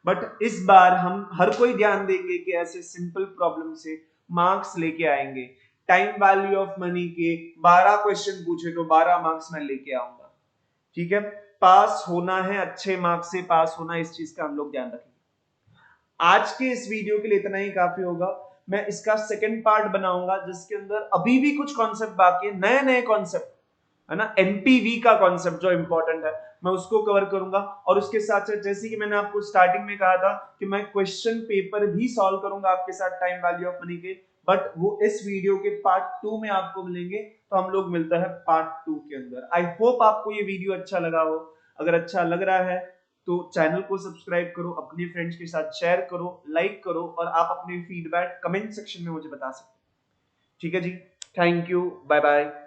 बट इस बार हम हर कोई ध्यान देंगे कि ऐसे सिंपल प्रॉब्लम से मार्क्स लेके आएंगे। टाइम वैल्यू ऑफ मनी के 12 क्वेश्चन पूछे तो 12 मार्क्स मैं लेके आऊंगा। ठीक है, पास होना है, अच्छे मार्क्स से पास होना, इस चीज का हम लोग ध्यान रखेंगे। आज के इस वीडियो के लिए इतना ही काफी होगा। मैं इसका सेकंड पार्ट बनाऊंगा जिसके अंदर अभी भी कुछ कॉन्सेप्ट बाकी है, नए नए कॉन्सेप्ट, है ना, एनपीवी का कॉन्सेप्ट जो इंपॉर्टेंट है, मैं उसको कवर करूंगा। और उसके साथ साथ जैसे कि मैंने आपको स्टार्टिंग में कहा था कि मैं क्वेश्चन पेपर भी सॉल्व करूंगा आपके साथ टाइम वैल्यू ऑफ मनी के, बट वो इस वीडियो के पार्ट 2 में आपको मिलेंगे। तो हम लोग मिलता है पार्ट 2 के अंदर। आई होप आपको ये वीडियो अच्छा लगा हो। अगर अच्छा लग रहा है तो चैनल को सब्सक्राइब करो, अपने फ्रेंड्स के साथ शेयर करो, लाइक करो, और आप अपने फीडबैक कमेंट सेक्शन में मुझे बता सकते हैं। ठीक है जी, थैंक यू, बाय बाय।